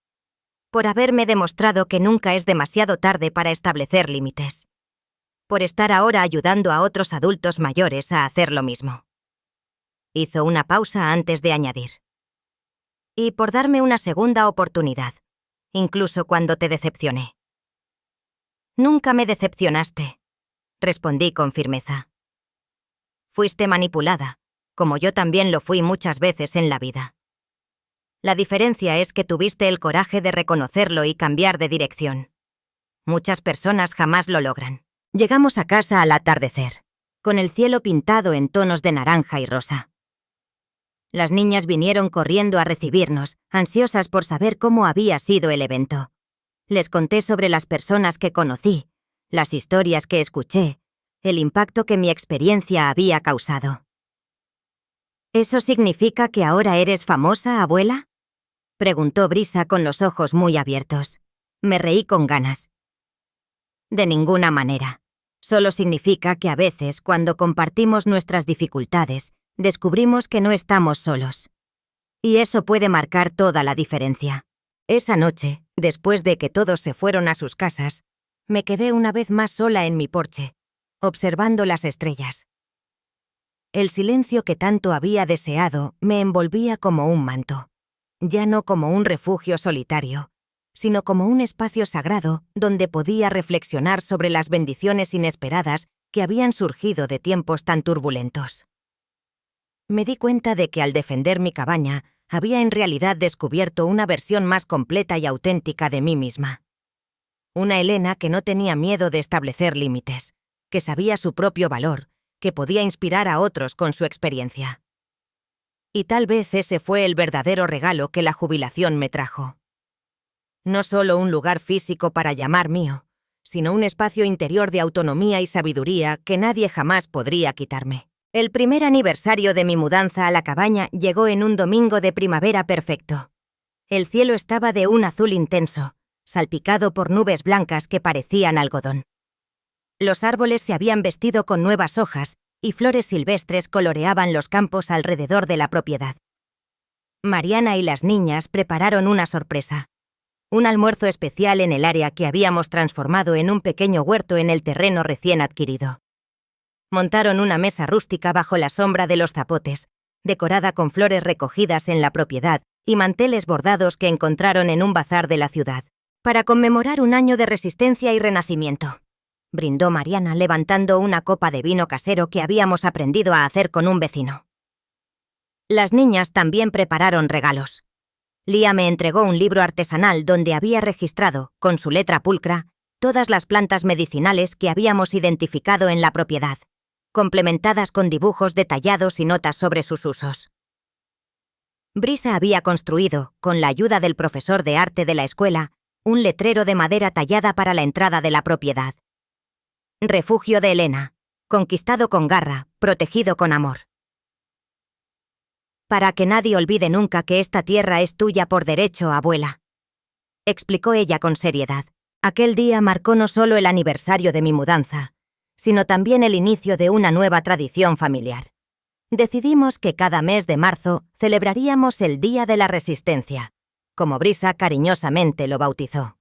Por haberme demostrado que nunca es demasiado tarde para establecer límites. Por estar ahora ayudando a otros adultos mayores a hacer lo mismo. Hizo una pausa antes de añadir. Y por darme una segunda oportunidad, incluso cuando te decepcioné. Nunca me decepcionaste, respondí con firmeza. Fuiste manipulada, como yo también lo fui muchas veces en la vida. La diferencia es que tuviste el coraje de reconocerlo y cambiar de dirección. Muchas personas jamás lo logran. Llegamos a casa al atardecer, con el cielo pintado en tonos de naranja y rosa. Las niñas vinieron corriendo a recibirnos, ansiosas por saber cómo había sido el evento. Les conté sobre las personas que conocí, las historias que escuché, el impacto que mi experiencia había causado. ¿Eso significa que ahora eres famosa, abuela?, preguntó Brisa con los ojos muy abiertos. Me reí con ganas. De ninguna manera. Solo significa que a veces, cuando compartimos nuestras dificultades, descubrimos que no estamos solos. Y eso puede marcar toda la diferencia. Esa noche, después de que todos se fueron a sus casas, me quedé una vez más sola en mi porche, observando las estrellas. El silencio que tanto había deseado me envolvía como un manto, ya no como un refugio solitario, sino como un espacio sagrado donde podía reflexionar sobre las bendiciones inesperadas que habían surgido de tiempos tan turbulentos. Me di cuenta de que al defender mi cabaña, había en realidad descubierto una versión más completa y auténtica de mí misma. Una Elena que no tenía miedo de establecer límites, que sabía su propio valor, que podía inspirar a otros con su experiencia. Y tal vez ese fue el verdadero regalo que la jubilación me trajo. No solo un lugar físico para llamar mío, sino un espacio interior de autonomía y sabiduría que nadie jamás podría quitarme. El primer aniversario de mi mudanza a la cabaña llegó en un domingo de primavera perfecto. El cielo estaba de un azul intenso, salpicado por nubes blancas que parecían algodón. Los árboles se habían vestido con nuevas hojas y flores silvestres coloreaban los campos alrededor de la propiedad. Mariana y las niñas prepararon una sorpresa. Un almuerzo especial en el área que habíamos transformado en un pequeño huerto en el terreno recién adquirido. Montaron una mesa rústica bajo la sombra de los zapotes, decorada con flores recogidas en la propiedad y manteles bordados que encontraron en un bazar de la ciudad, para conmemorar un año de resistencia y renacimiento, brindó Mariana levantando una copa de vino casero que habíamos aprendido a hacer con un vecino. Las niñas también prepararon regalos. Lía me entregó un libro artesanal donde había registrado, con su letra pulcra, todas las plantas medicinales que habíamos identificado en la propiedad, complementadas con dibujos detallados y notas sobre sus usos. Brisa había construido, con la ayuda del profesor de arte de la escuela, un letrero de madera tallada para la entrada de la propiedad. Refugio de Elena, conquistado con garra, protegido con amor. Para que nadie olvide nunca que esta tierra es tuya por derecho, abuela, explicó ella con seriedad. Aquel día marcó no solo el aniversario de mi mudanza, sino también el inicio de una nueva tradición familiar. Decidimos que cada mes de marzo celebraríamos el Día de la Resistencia, como Brisa cariñosamente lo bautizó.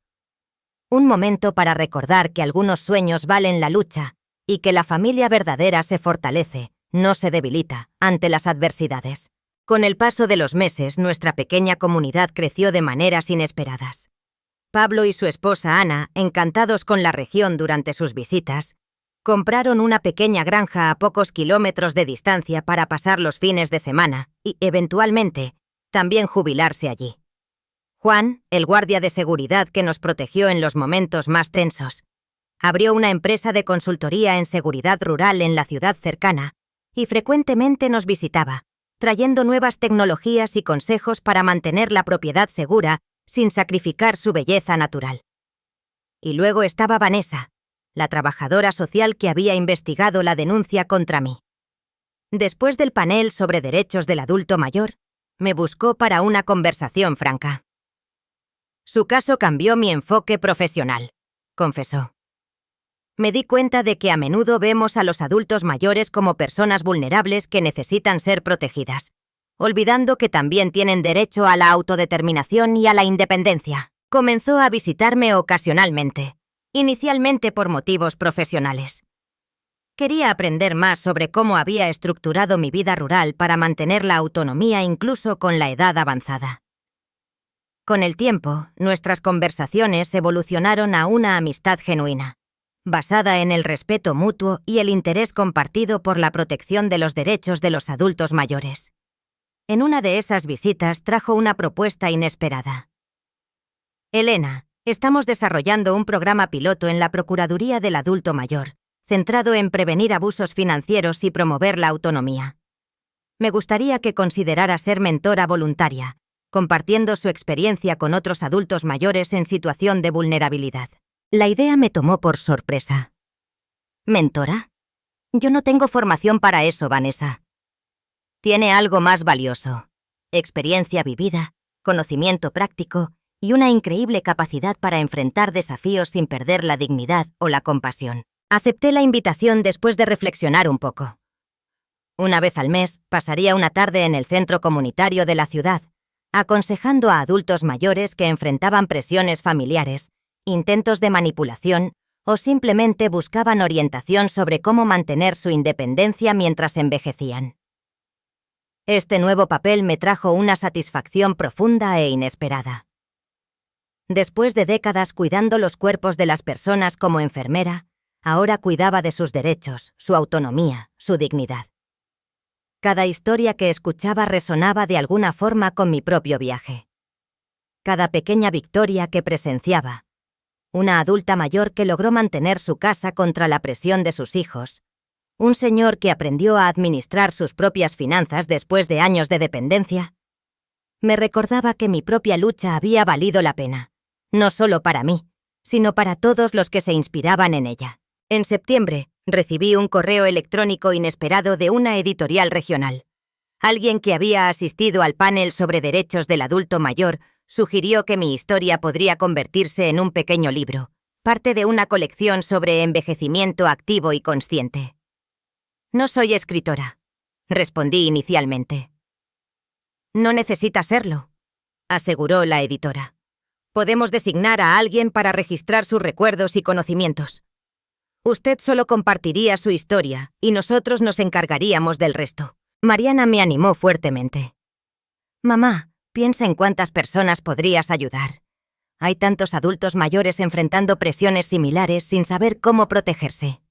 Un momento para recordar que algunos sueños valen la lucha y que la familia verdadera se fortalece, no se debilita, ante las adversidades. Con el paso de los meses, nuestra pequeña comunidad creció de maneras inesperadas. Pablo y su esposa Ana, encantados con la región durante sus visitas, compraron una pequeña granja a pocos kilómetros de distancia para pasar los fines de semana y, eventualmente, también jubilarse allí. Juan, el guardia de seguridad que nos protegió en los momentos más tensos, abrió una empresa de consultoría en seguridad rural en la ciudad cercana y frecuentemente nos visitaba, trayendo nuevas tecnologías y consejos para mantener la propiedad segura sin sacrificar su belleza natural. Y luego estaba Vanessa, la trabajadora social que había investigado la denuncia contra mí. Después del panel sobre derechos del adulto mayor, me buscó para una conversación franca. Su caso cambió mi enfoque profesional, confesó. Me di cuenta de que a menudo vemos a los adultos mayores como personas vulnerables que necesitan ser protegidas, olvidando que también tienen derecho a la autodeterminación y a la independencia. Comenzó a visitarme ocasionalmente, inicialmente por motivos profesionales. Quería aprender más sobre cómo había estructurado mi vida rural para mantener la autonomía incluso con la edad avanzada. Con el tiempo, nuestras conversaciones evolucionaron a una amistad genuina, basada en el respeto mutuo y el interés compartido por la protección de los derechos de los adultos mayores. En una de esas visitas trajo una propuesta inesperada. Elena, estamos desarrollando un programa piloto en la Procuraduría del Adulto Mayor, centrado en prevenir abusos financieros y promover la autonomía. Me gustaría que considerara ser mentora voluntaria, compartiendo su experiencia con otros adultos mayores en situación de vulnerabilidad. La idea me tomó por sorpresa. ¿Mentora? Yo no tengo formación para eso, Vanessa. Tiene algo más valioso: experiencia vivida, conocimiento práctico y una increíble capacidad para enfrentar desafíos sin perder la dignidad o la compasión. Acepté la invitación después de reflexionar un poco. Una vez al mes, pasaría una tarde en el centro comunitario de la ciudad, aconsejando a adultos mayores que enfrentaban presiones familiares, intentos de manipulación o simplemente buscaban orientación sobre cómo mantener su independencia mientras envejecían. Este nuevo papel me trajo una satisfacción profunda e inesperada. Después de décadas cuidando los cuerpos de las personas como enfermera, ahora cuidaba de sus derechos, su autonomía, su dignidad. Cada historia que escuchaba resonaba de alguna forma con mi propio viaje. Cada pequeña victoria que presenciaba, una adulta mayor que logró mantener su casa contra la presión de sus hijos, un señor que aprendió a administrar sus propias finanzas después de años de dependencia, me recordaba que mi propia lucha había valido la pena, no solo para mí, sino para todos los que se inspiraban en ella. En septiembre, recibí un correo electrónico inesperado de una editorial regional. Alguien que había asistido al panel sobre derechos del adulto mayor sugirió que mi historia podría convertirse en un pequeño libro, parte de una colección sobre envejecimiento activo y consciente. No soy escritora, respondí inicialmente. No necesita serlo, aseguró la editora. Podemos designar a alguien para registrar sus recuerdos y conocimientos. Usted solo compartiría su historia y nosotros nos encargaríamos del resto. Mariana me animó fuertemente. Mamá, piensa en cuántas personas podrías ayudar. Hay tantos adultos mayores enfrentando presiones similares sin saber cómo protegerse.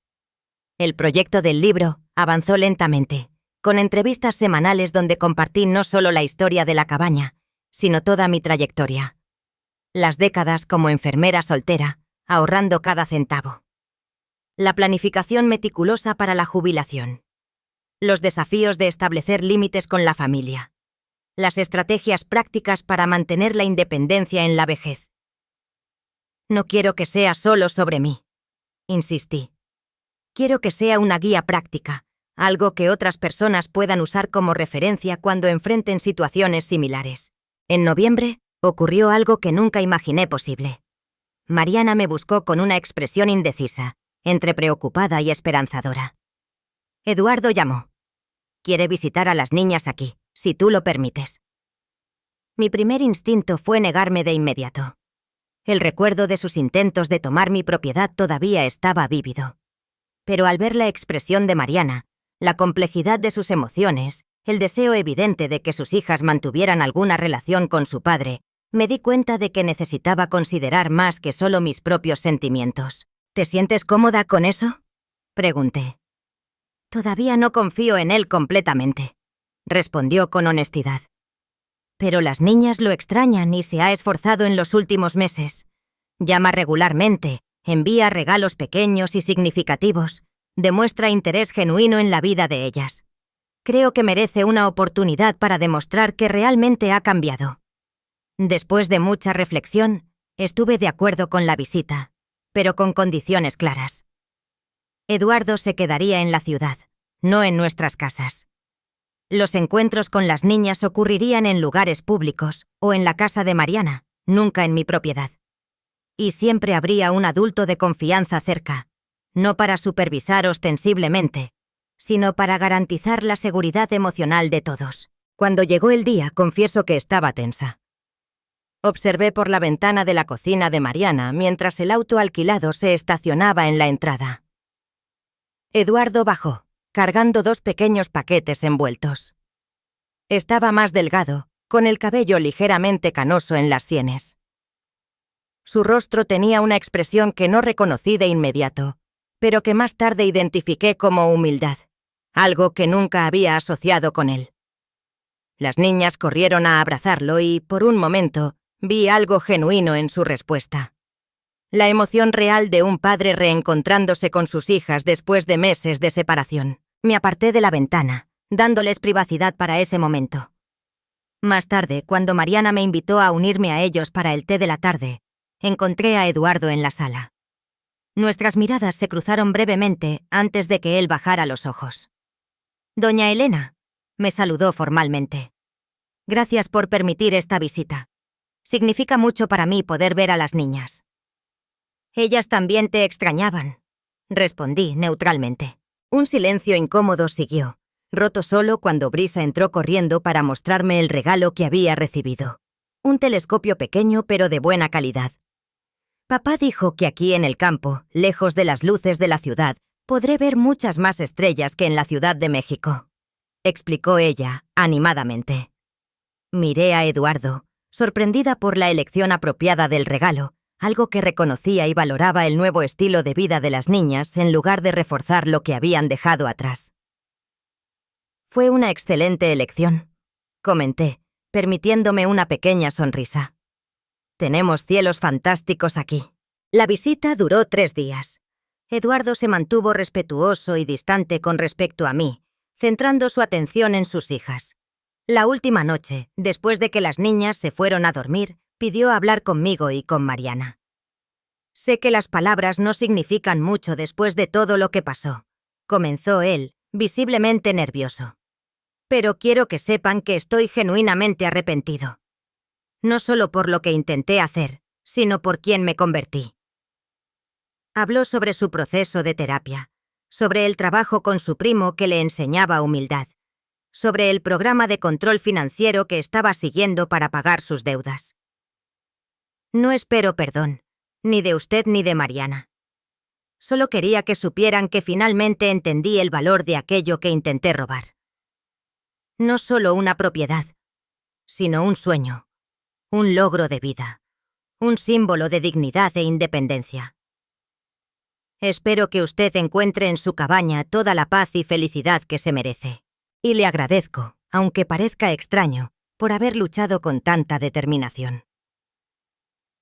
El proyecto del libro avanzó lentamente, con entrevistas semanales donde compartí no solo la historia de la cabaña, sino toda mi trayectoria. Las décadas como enfermera soltera, ahorrando cada centavo. La planificación meticulosa para la jubilación. Los desafíos de establecer límites con la familia. Las estrategias prácticas para mantener la independencia en la vejez. No quiero que sea solo sobre mí, insistí. Quiero que sea una guía práctica, algo que otras personas puedan usar como referencia cuando enfrenten situaciones similares. En noviembre, ocurrió algo que nunca imaginé posible. Mariana me buscó con una expresión indecisa, entre preocupada y esperanzadora. Eduardo llamó. Quiere visitar a las niñas aquí, si tú lo permites. Mi primer instinto fue negarme de inmediato. El recuerdo de sus intentos de tomar mi propiedad todavía estaba vívido. Pero al ver la expresión de Mariana, la complejidad de sus emociones el deseo evidente de que sus hijas mantuvieran alguna relación con su padre, me di cuenta de que necesitaba considerar más que solo mis propios sentimientos. ¿Te sientes cómoda con eso?, pregunté. Todavía no confío en él completamente, respondió con honestidad. Pero las niñas lo extrañan y se ha esforzado en los últimos meses. Llama regularmente, envía regalos pequeños y significativos, demuestra interés genuino en la vida de ellas. Creo que merece una oportunidad para demostrar que realmente ha cambiado. Después de mucha reflexión, estuve de acuerdo con la visita, pero con condiciones claras. Eduardo se quedaría en la ciudad, no en nuestras casas. Los encuentros con las niñas ocurrirían en lugares públicos o en la casa de Mariana, nunca en mi propiedad. Y siempre habría un adulto de confianza cerca, no para supervisar ostensiblemente, sino para garantizar la seguridad emocional de todos. Cuando llegó el día, confieso que estaba tensa. Observé por la ventana de la cocina de Mariana mientras el auto alquilado se estacionaba en la entrada. Eduardo bajó, cargando 2 pequeños paquetes envueltos. Estaba más delgado, con el cabello ligeramente canoso en las sienes. Su rostro tenía una expresión que no reconocí de inmediato, pero que más tarde identifiqué como humildad, algo que nunca había asociado con él. Las niñas corrieron a abrazarlo y, por un momento, vi algo genuino en su respuesta. La emoción real de un padre reencontrándose con sus hijas después de meses de separación. Me aparté de la ventana, dándoles privacidad para ese momento. Más tarde, cuando Mariana me invitó a unirme a ellos para el té de la tarde, encontré a Eduardo en la sala. Nuestras miradas se cruzaron brevemente antes de que él bajara los ojos. «Doña Elena», me saludó formalmente. «Gracias por permitir esta visita. Significa mucho para mí poder ver a las niñas». «Ellas también te extrañaban», respondí neutralmente. Un silencio incómodo siguió, roto solo cuando Brisa entró corriendo para mostrarme el regalo que había recibido. Un telescopio pequeño pero de buena calidad. «Papá dijo que aquí en el campo, lejos de las luces de la ciudad, podré ver muchas más estrellas que en la Ciudad de México», explicó ella, animadamente. Miré a Eduardo, sorprendida por la elección apropiada del regalo, algo que reconocía y valoraba el nuevo estilo de vida de las niñas en lugar de reforzar lo que habían dejado atrás. «Fue una excelente elección», comenté, permitiéndome una pequeña sonrisa. «Tenemos cielos fantásticos aquí». La visita duró 3 días. Eduardo se mantuvo respetuoso y distante con respecto a mí, centrando su atención en sus hijas. La última noche, después de que las niñas se fueron a dormir, pidió hablar conmigo y con Mariana. «Sé que las palabras no significan mucho después de todo lo que pasó», comenzó él, visiblemente nervioso. «Pero quiero que sepan que estoy genuinamente arrepentido. No solo por lo que intenté hacer, sino por quien me convertí». Habló sobre su proceso de terapia, sobre el trabajo con su primo que le enseñaba humildad, sobre el programa de control financiero que estaba siguiendo para pagar sus deudas. «No espero perdón, ni de usted ni de Mariana. Solo quería que supieran que finalmente entendí el valor de aquello que intenté robar. No solo una propiedad, sino un sueño, un logro de vida, un símbolo de dignidad e independencia. Espero que usted encuentre en su cabaña toda la paz y felicidad que se merece. Y le agradezco, aunque parezca extraño, por haber luchado con tanta determinación».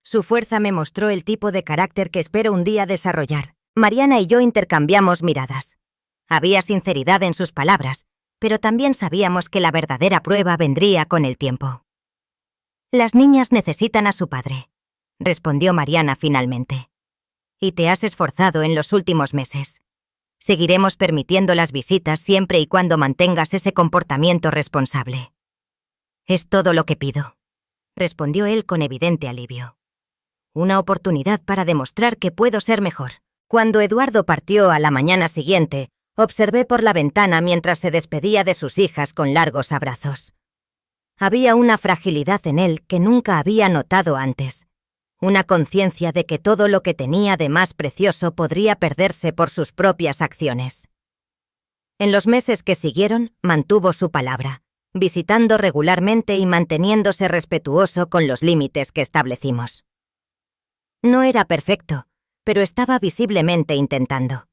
Su fuerza me mostró el tipo de carácter que espero un día desarrollar. Mariana y yo intercambiamos miradas. Había sinceridad en sus palabras, pero también sabíamos que la verdadera prueba vendría con el tiempo. «Las niñas necesitan a su padre», respondió Mariana finalmente. «Y te has esforzado en los últimos meses. Seguiremos permitiendo las visitas siempre y cuando mantengas ese comportamiento responsable». «Es todo lo que pido», respondió él con evidente alivio. Una oportunidad para demostrar que puedo ser mejor. Cuando Eduardo partió a la mañana siguiente, observé por la ventana mientras se despedía de sus hijas con largos abrazos. Había una fragilidad en él que nunca había notado antes, una conciencia de que todo lo que tenía de más precioso podría perderse por sus propias acciones. En los meses que siguieron, mantuvo su palabra, visitando regularmente y manteniéndose respetuoso con los límites que establecimos. No era perfecto, pero estaba visiblemente intentando.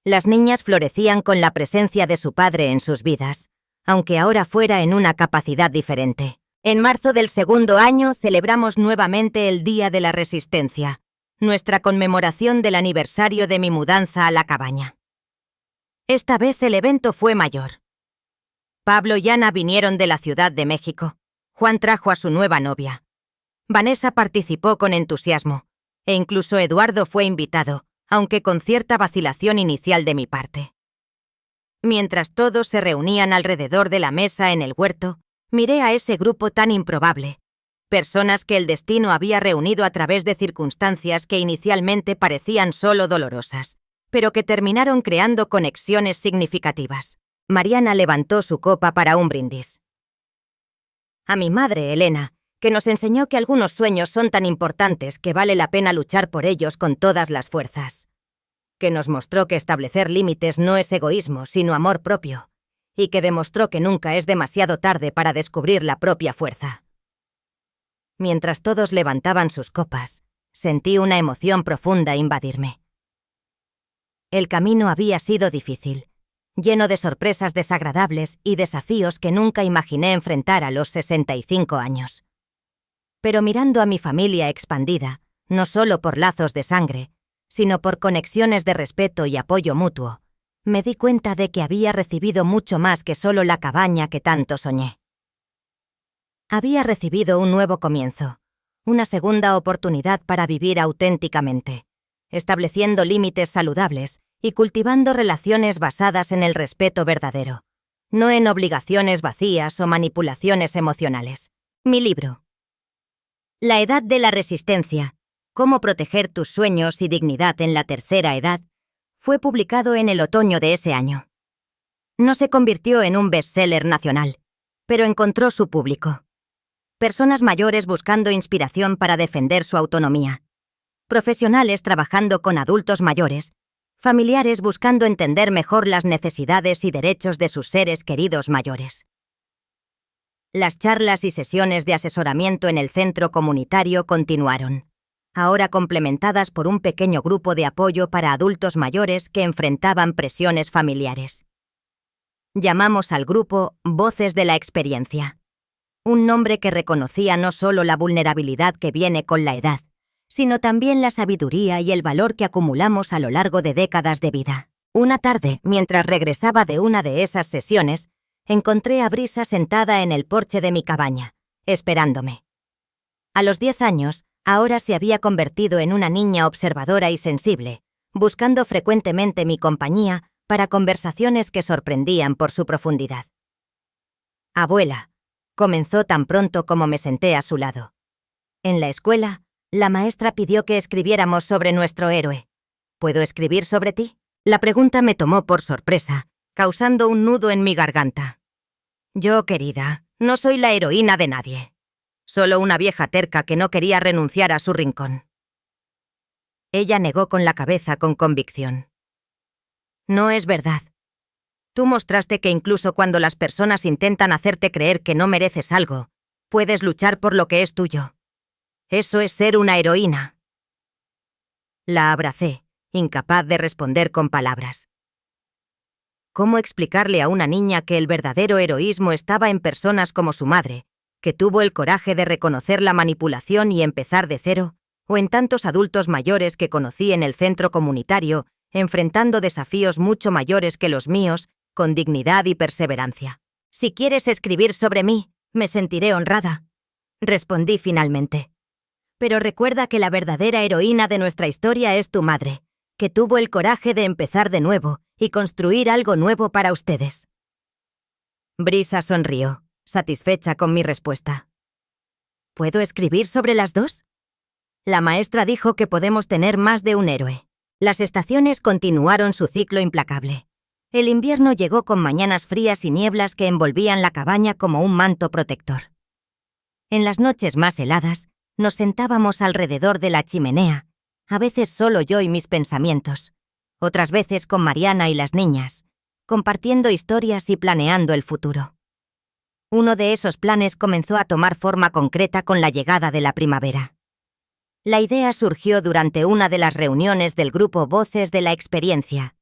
Las niñas florecían con la presencia de su padre en sus vidas, aunque ahora fuera en una capacidad diferente. En marzo del segundo año celebramos nuevamente el Día de la Resistencia, nuestra conmemoración del aniversario de mi mudanza a la cabaña. Esta vez el evento fue mayor. Pablo y Ana vinieron de la Ciudad de México. Juan trajo a su nueva novia. Vanessa participó con entusiasmo, e incluso Eduardo fue invitado, aunque con cierta vacilación inicial de mi parte. Mientras todos se reunían alrededor de la mesa en el huerto, miré a ese grupo tan improbable, personas que el destino había reunido a través de circunstancias que inicialmente parecían solo dolorosas, pero que terminaron creando conexiones significativas. Mariana levantó su copa para un brindis. A mi madre, Elena, que nos enseñó que algunos sueños son tan importantes que vale la pena luchar por ellos con todas las fuerzas. Que nos mostró que establecer límites no es egoísmo, sino amor propio, y que demostró que nunca es demasiado tarde para descubrir la propia fuerza. Mientras todos levantaban sus copas, sentí una emoción profunda invadirme. El camino había sido difícil, lleno de sorpresas desagradables y desafíos que nunca imaginé enfrentar a los 65 años. Pero mirando a mi familia expandida, no solo por lazos de sangre, sino por conexiones de respeto y apoyo mutuo, me di cuenta de que había recibido mucho más que solo la cabaña que tanto soñé. Había recibido un nuevo comienzo, una segunda oportunidad para vivir auténticamente, estableciendo límites saludables y cultivando relaciones basadas en el respeto verdadero, no en obligaciones vacías o manipulaciones emocionales. Mi libro. La edad de la resistencia. Cómo proteger tus sueños y dignidad en la tercera edad, fue publicado en el otoño de ese año. No se convirtió en un bestseller nacional, pero encontró su público. Personas mayores buscando inspiración para defender su autonomía. Profesionales trabajando con adultos mayores. Familiares buscando entender mejor las necesidades y derechos de sus seres queridos mayores. Las charlas y sesiones de asesoramiento en el centro comunitario continuaron, ahora complementadas por un pequeño grupo de apoyo para adultos mayores que enfrentaban presiones familiares. Llamamos al grupo Voces de la Experiencia, un nombre que reconocía no solo la vulnerabilidad que viene con la edad, sino también la sabiduría y el valor que acumulamos a lo largo de décadas de vida. Una tarde, mientras regresaba de una de esas sesiones, encontré a Brisa sentada en el porche de mi cabaña, esperándome. A los 10 años, ahora se había convertido en una niña observadora y sensible, buscando frecuentemente mi compañía para conversaciones que sorprendían por su profundidad. Abuela, comenzó tan pronto como me senté a su lado. En la escuela, la maestra pidió que escribiéramos sobre nuestro héroe. ¿Puedo escribir sobre ti? La pregunta me tomó por sorpresa, causando un nudo en mi garganta. Yo, querida, no soy la heroína de nadie. Solo una vieja terca que no quería renunciar a su rincón. Ella negó con la cabeza con convicción. No es verdad. Tú mostraste que incluso cuando las personas intentan hacerte creer que no mereces algo, puedes luchar por lo que es tuyo. Eso es ser una heroína. La abracé, incapaz de responder con palabras. ¿Cómo explicarle a una niña que el verdadero heroísmo estaba en personas como su madre, que tuvo el coraje de reconocer la manipulación y empezar de cero, o en tantos adultos mayores que conocí en el centro comunitario, enfrentando desafíos mucho mayores que los míos, con dignidad y perseverancia? Si quieres escribir sobre mí, me sentiré honrada, respondí finalmente. Pero recuerda que la verdadera heroína de nuestra historia es tu madre, que tuvo el coraje de empezar de nuevo y construir algo nuevo para ustedes. Brisa sonrió, satisfecha con mi respuesta. ¿Puedo escribir sobre las dos? La maestra dijo que podemos tener más de un héroe. Las estaciones continuaron su ciclo implacable. El invierno llegó con mañanas frías y nieblas que envolvían la cabaña como un manto protector. En las noches más heladas, nos sentábamos alrededor de la chimenea, a veces solo yo y mis pensamientos, otras veces con Mariana y las niñas, compartiendo historias y planeando el futuro. Uno de esos planes comenzó a tomar forma concreta con la llegada de la primavera. La idea surgió durante una de las reuniones del grupo Voces de la Experiencia,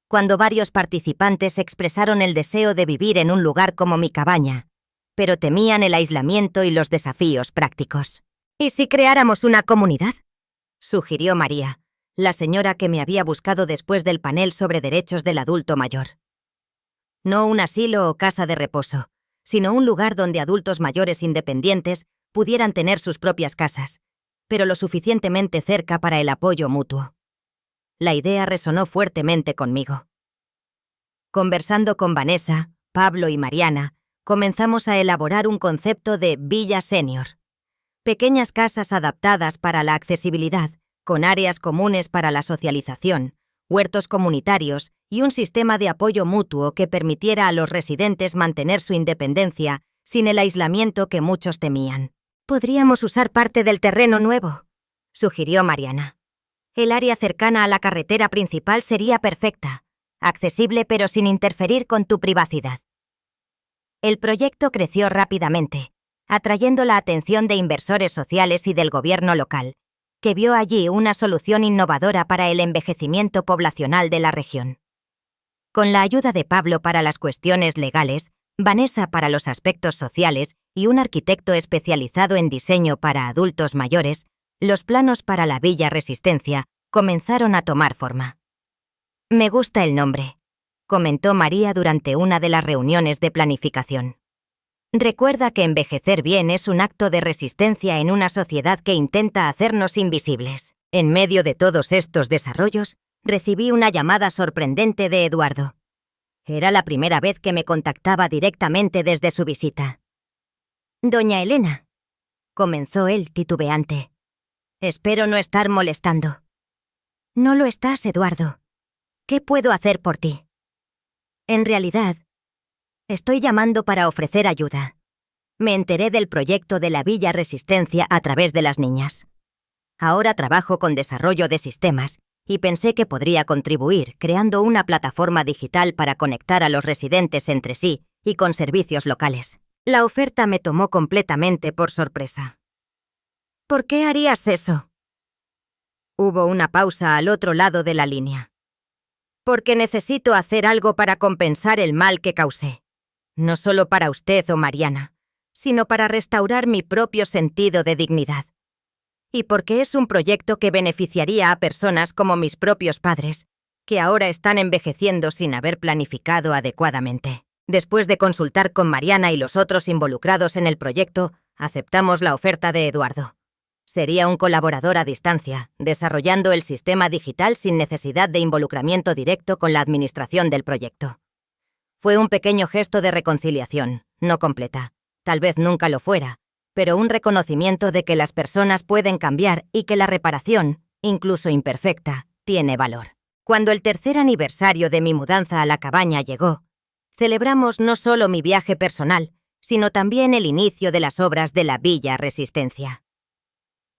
cuando varios participantes expresaron el deseo de vivir en un lugar como mi cabaña, pero temían el aislamiento y los desafíos prácticos. ¿Y si creáramos una comunidad?, sugirió María, la señora que me había buscado después del panel sobre derechos del adulto mayor. No un asilo o casa de reposo, sino un lugar donde adultos mayores independientes pudieran tener sus propias casas, pero lo suficientemente cerca para el apoyo mutuo. La idea resonó fuertemente conmigo. Conversando con Vanessa, Pablo y Mariana, comenzamos a elaborar un concepto de Villa Senior. Pequeñas casas adaptadas para la accesibilidad, con áreas comunes para la socialización, huertos comunitarios y un sistema de apoyo mutuo que permitiera a los residentes mantener su independencia sin el aislamiento que muchos temían. «Podríamos usar parte del terreno nuevo», sugirió Mariana. «El área cercana a la carretera principal sería perfecta, accesible pero sin interferir con tu privacidad». El proyecto creció rápidamente, atrayendo la atención de inversores sociales y del gobierno local, que vio allí una solución innovadora para el envejecimiento poblacional de la región. Con la ayuda de Pablo para las cuestiones legales, Vanessa para los aspectos sociales y un arquitecto especializado en diseño para adultos mayores, los planos para la Villa Resistencia comenzaron a tomar forma. «Me gusta el nombre», comentó María durante una de las reuniones de planificación. «Recuerda que envejecer bien es un acto de resistencia en una sociedad que intenta hacernos invisibles». En medio de todos estos desarrollos, recibí una llamada sorprendente de Eduardo. Era la primera vez que me contactaba directamente desde su visita. «Doña Elena», comenzó él titubeante. «Espero no estar molestando». «No lo estás, Eduardo. ¿Qué puedo hacer por ti?» «En realidad, estoy llamando para ofrecer ayuda. Me enteré del proyecto de la Villa Resistencia a través de las niñas. Ahora trabajo con desarrollo de sistemas y pensé que podría contribuir creando una plataforma digital para conectar a los residentes entre sí y con servicios locales. La oferta me tomó completamente por sorpresa». «¿Por qué harías eso?». Hubo una pausa al otro lado de la línea. «Porque necesito hacer algo para compensar el mal que causé. No solo para usted o Mariana, sino para restaurar mi propio sentido de dignidad. Y porque es un proyecto que beneficiaría a personas como mis propios padres, que ahora están envejeciendo sin haber planificado adecuadamente». Después de consultar con Mariana y los otros involucrados en el proyecto, aceptamos la oferta de Eduardo. Sería un colaborador a distancia, desarrollando el sistema digital sin necesidad de involucramiento directo con la administración del proyecto. Fue un pequeño gesto de reconciliación, no completa, tal vez nunca lo fuera, pero un reconocimiento de que las personas pueden cambiar y que la reparación, incluso imperfecta, tiene valor. Cuando el tercer aniversario de mi mudanza a la cabaña llegó, celebramos no solo mi viaje personal, sino también el inicio de las obras de la Villa Resistencia.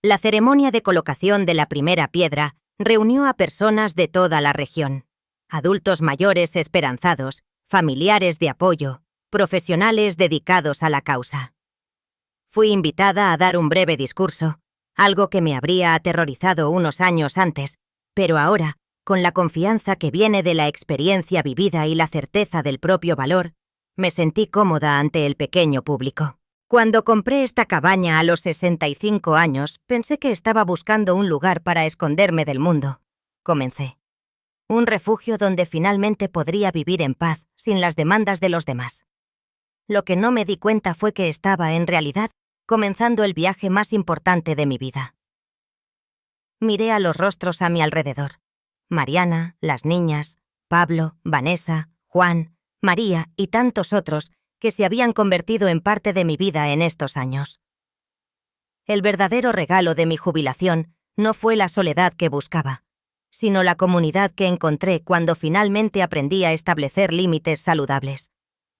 La ceremonia de colocación de la primera piedra reunió a personas de toda la región, adultos mayores esperanzados, familiares de apoyo, profesionales dedicados a la causa. Fui invitada a dar un breve discurso, algo que me habría aterrorizado unos años antes, pero ahora, con la confianza que viene de la experiencia vivida y la certeza del propio valor, me sentí cómoda ante el pequeño público. Cuando compré esta cabaña a los 65 años, pensé que estaba buscando un lugar para esconderme del mundo. Comencé. Un refugio donde finalmente podría vivir en paz, sin las demandas de los demás. Lo que no me di cuenta fue que estaba, en realidad, comenzando el viaje más importante de mi vida. Miré a los rostros a mi alrededor. Mariana, las niñas, Pablo, Vanessa, Juan, María y tantos otros que se habían convertido en parte de mi vida en estos años. El verdadero regalo de mi jubilación no fue la soledad que buscaba, sino la comunidad que encontré cuando finalmente aprendí a establecer límites saludables,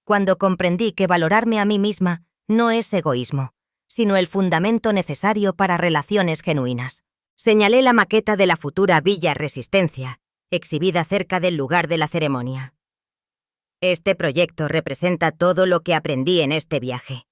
cuando comprendí que valorarme a mí misma no es egoísmo, sino el fundamento necesario para relaciones genuinas. Señalé la maqueta de la futura Villa Resistencia, exhibida cerca del lugar de la ceremonia. Este proyecto representa todo lo que aprendí en este viaje.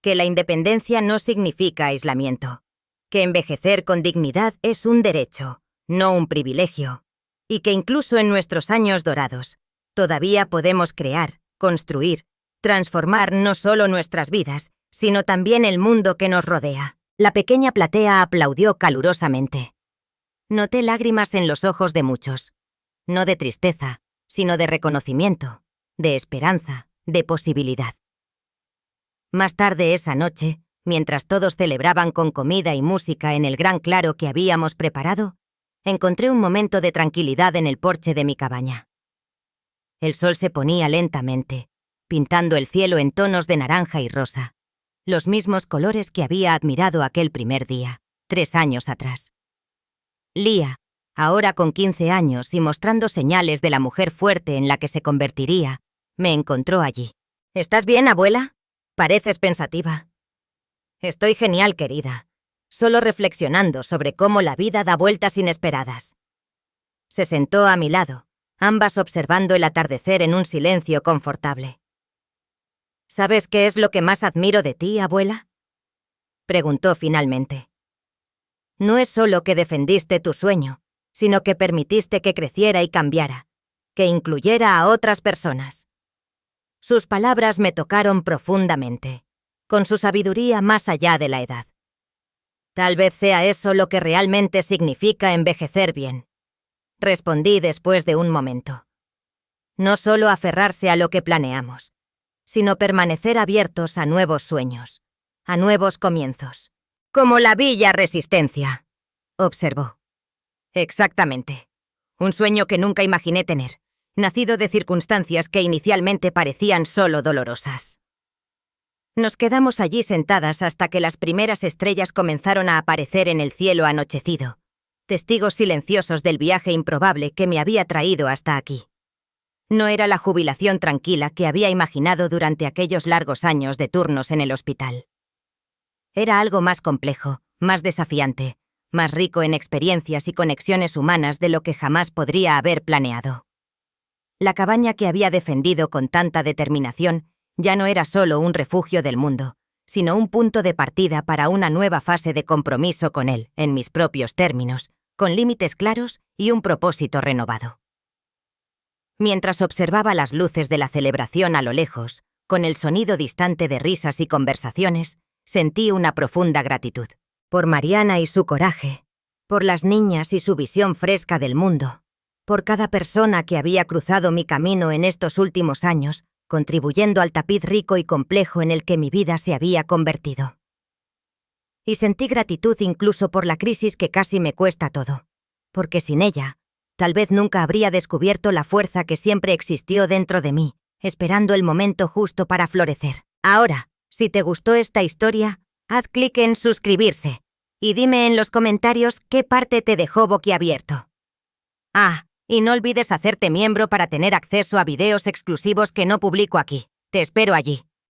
Que la independencia no significa aislamiento. Que envejecer con dignidad es un derecho, no un privilegio. Y que incluso en nuestros años dorados, todavía podemos crear, construir, transformar no solo nuestras vidas, sino también el mundo que nos rodea. La pequeña platea aplaudió calurosamente. Noté lágrimas en los ojos de muchos. No de tristeza, sino de reconocimiento, de esperanza, de posibilidad. Más tarde esa noche, mientras todos celebraban con comida y música en el gran claro que habíamos preparado, encontré un momento de tranquilidad en el porche de mi cabaña. El sol se ponía lentamente, pintando el cielo en tonos de naranja y rosa, los mismos colores que había admirado aquel primer día, 3 años atrás. Lía, ahora con 15 años y mostrando señales de la mujer fuerte en la que se convertiría, me encontró allí. ¿Estás bien, abuela? Pareces pensativa. Estoy genial, querida. Solo reflexionando sobre cómo la vida da vueltas inesperadas. Se sentó a mi lado, ambas observando el atardecer en un silencio confortable. ¿Sabes qué es lo que más admiro de ti, abuela?, preguntó finalmente. No es solo que defendiste tu sueño, sino que permitiste que creciera y cambiara, que incluyera a otras personas. Sus palabras me tocaron profundamente, con su sabiduría más allá de la edad. Tal vez sea eso lo que realmente significa envejecer bien, respondí después de un momento. No solo aferrarse a lo que planeamos, sino permanecer abiertos a nuevos sueños, a nuevos comienzos. Como la Villa Resistencia, observó. Exactamente. Un sueño que nunca imaginé tener, nacido de circunstancias que inicialmente parecían solo dolorosas. Nos quedamos allí sentadas hasta que las primeras estrellas comenzaron a aparecer en el cielo anochecido, testigos silenciosos del viaje improbable que me había traído hasta aquí. No era la jubilación tranquila que había imaginado durante aquellos largos años de turnos en el hospital. Era algo más complejo, más desafiante, más rico en experiencias y conexiones humanas de lo que jamás podría haber planeado. La cabaña que había defendido con tanta determinación ya no era solo un refugio del mundo, sino un punto de partida para una nueva fase de compromiso con él, en mis propios términos, con límites claros y un propósito renovado. Mientras observaba las luces de la celebración a lo lejos, con el sonido distante de risas y conversaciones, sentí una profunda gratitud. Por Mariana y su coraje, por las niñas y su visión fresca del mundo, por cada persona que había cruzado mi camino en estos últimos años, contribuyendo al tapiz rico y complejo en el que mi vida se había convertido. Y sentí gratitud incluso por la crisis que casi me cuesta todo, porque sin ella, tal vez nunca habría descubierto la fuerza que siempre existió dentro de mí, esperando el momento justo para florecer. Ahora, si te gustó esta historia, haz clic en suscribirse y dime en los comentarios qué parte te dejó boquiabierto. Ah, y no olvides hacerte miembro para tener acceso a videos exclusivos que no publico aquí. Te espero allí.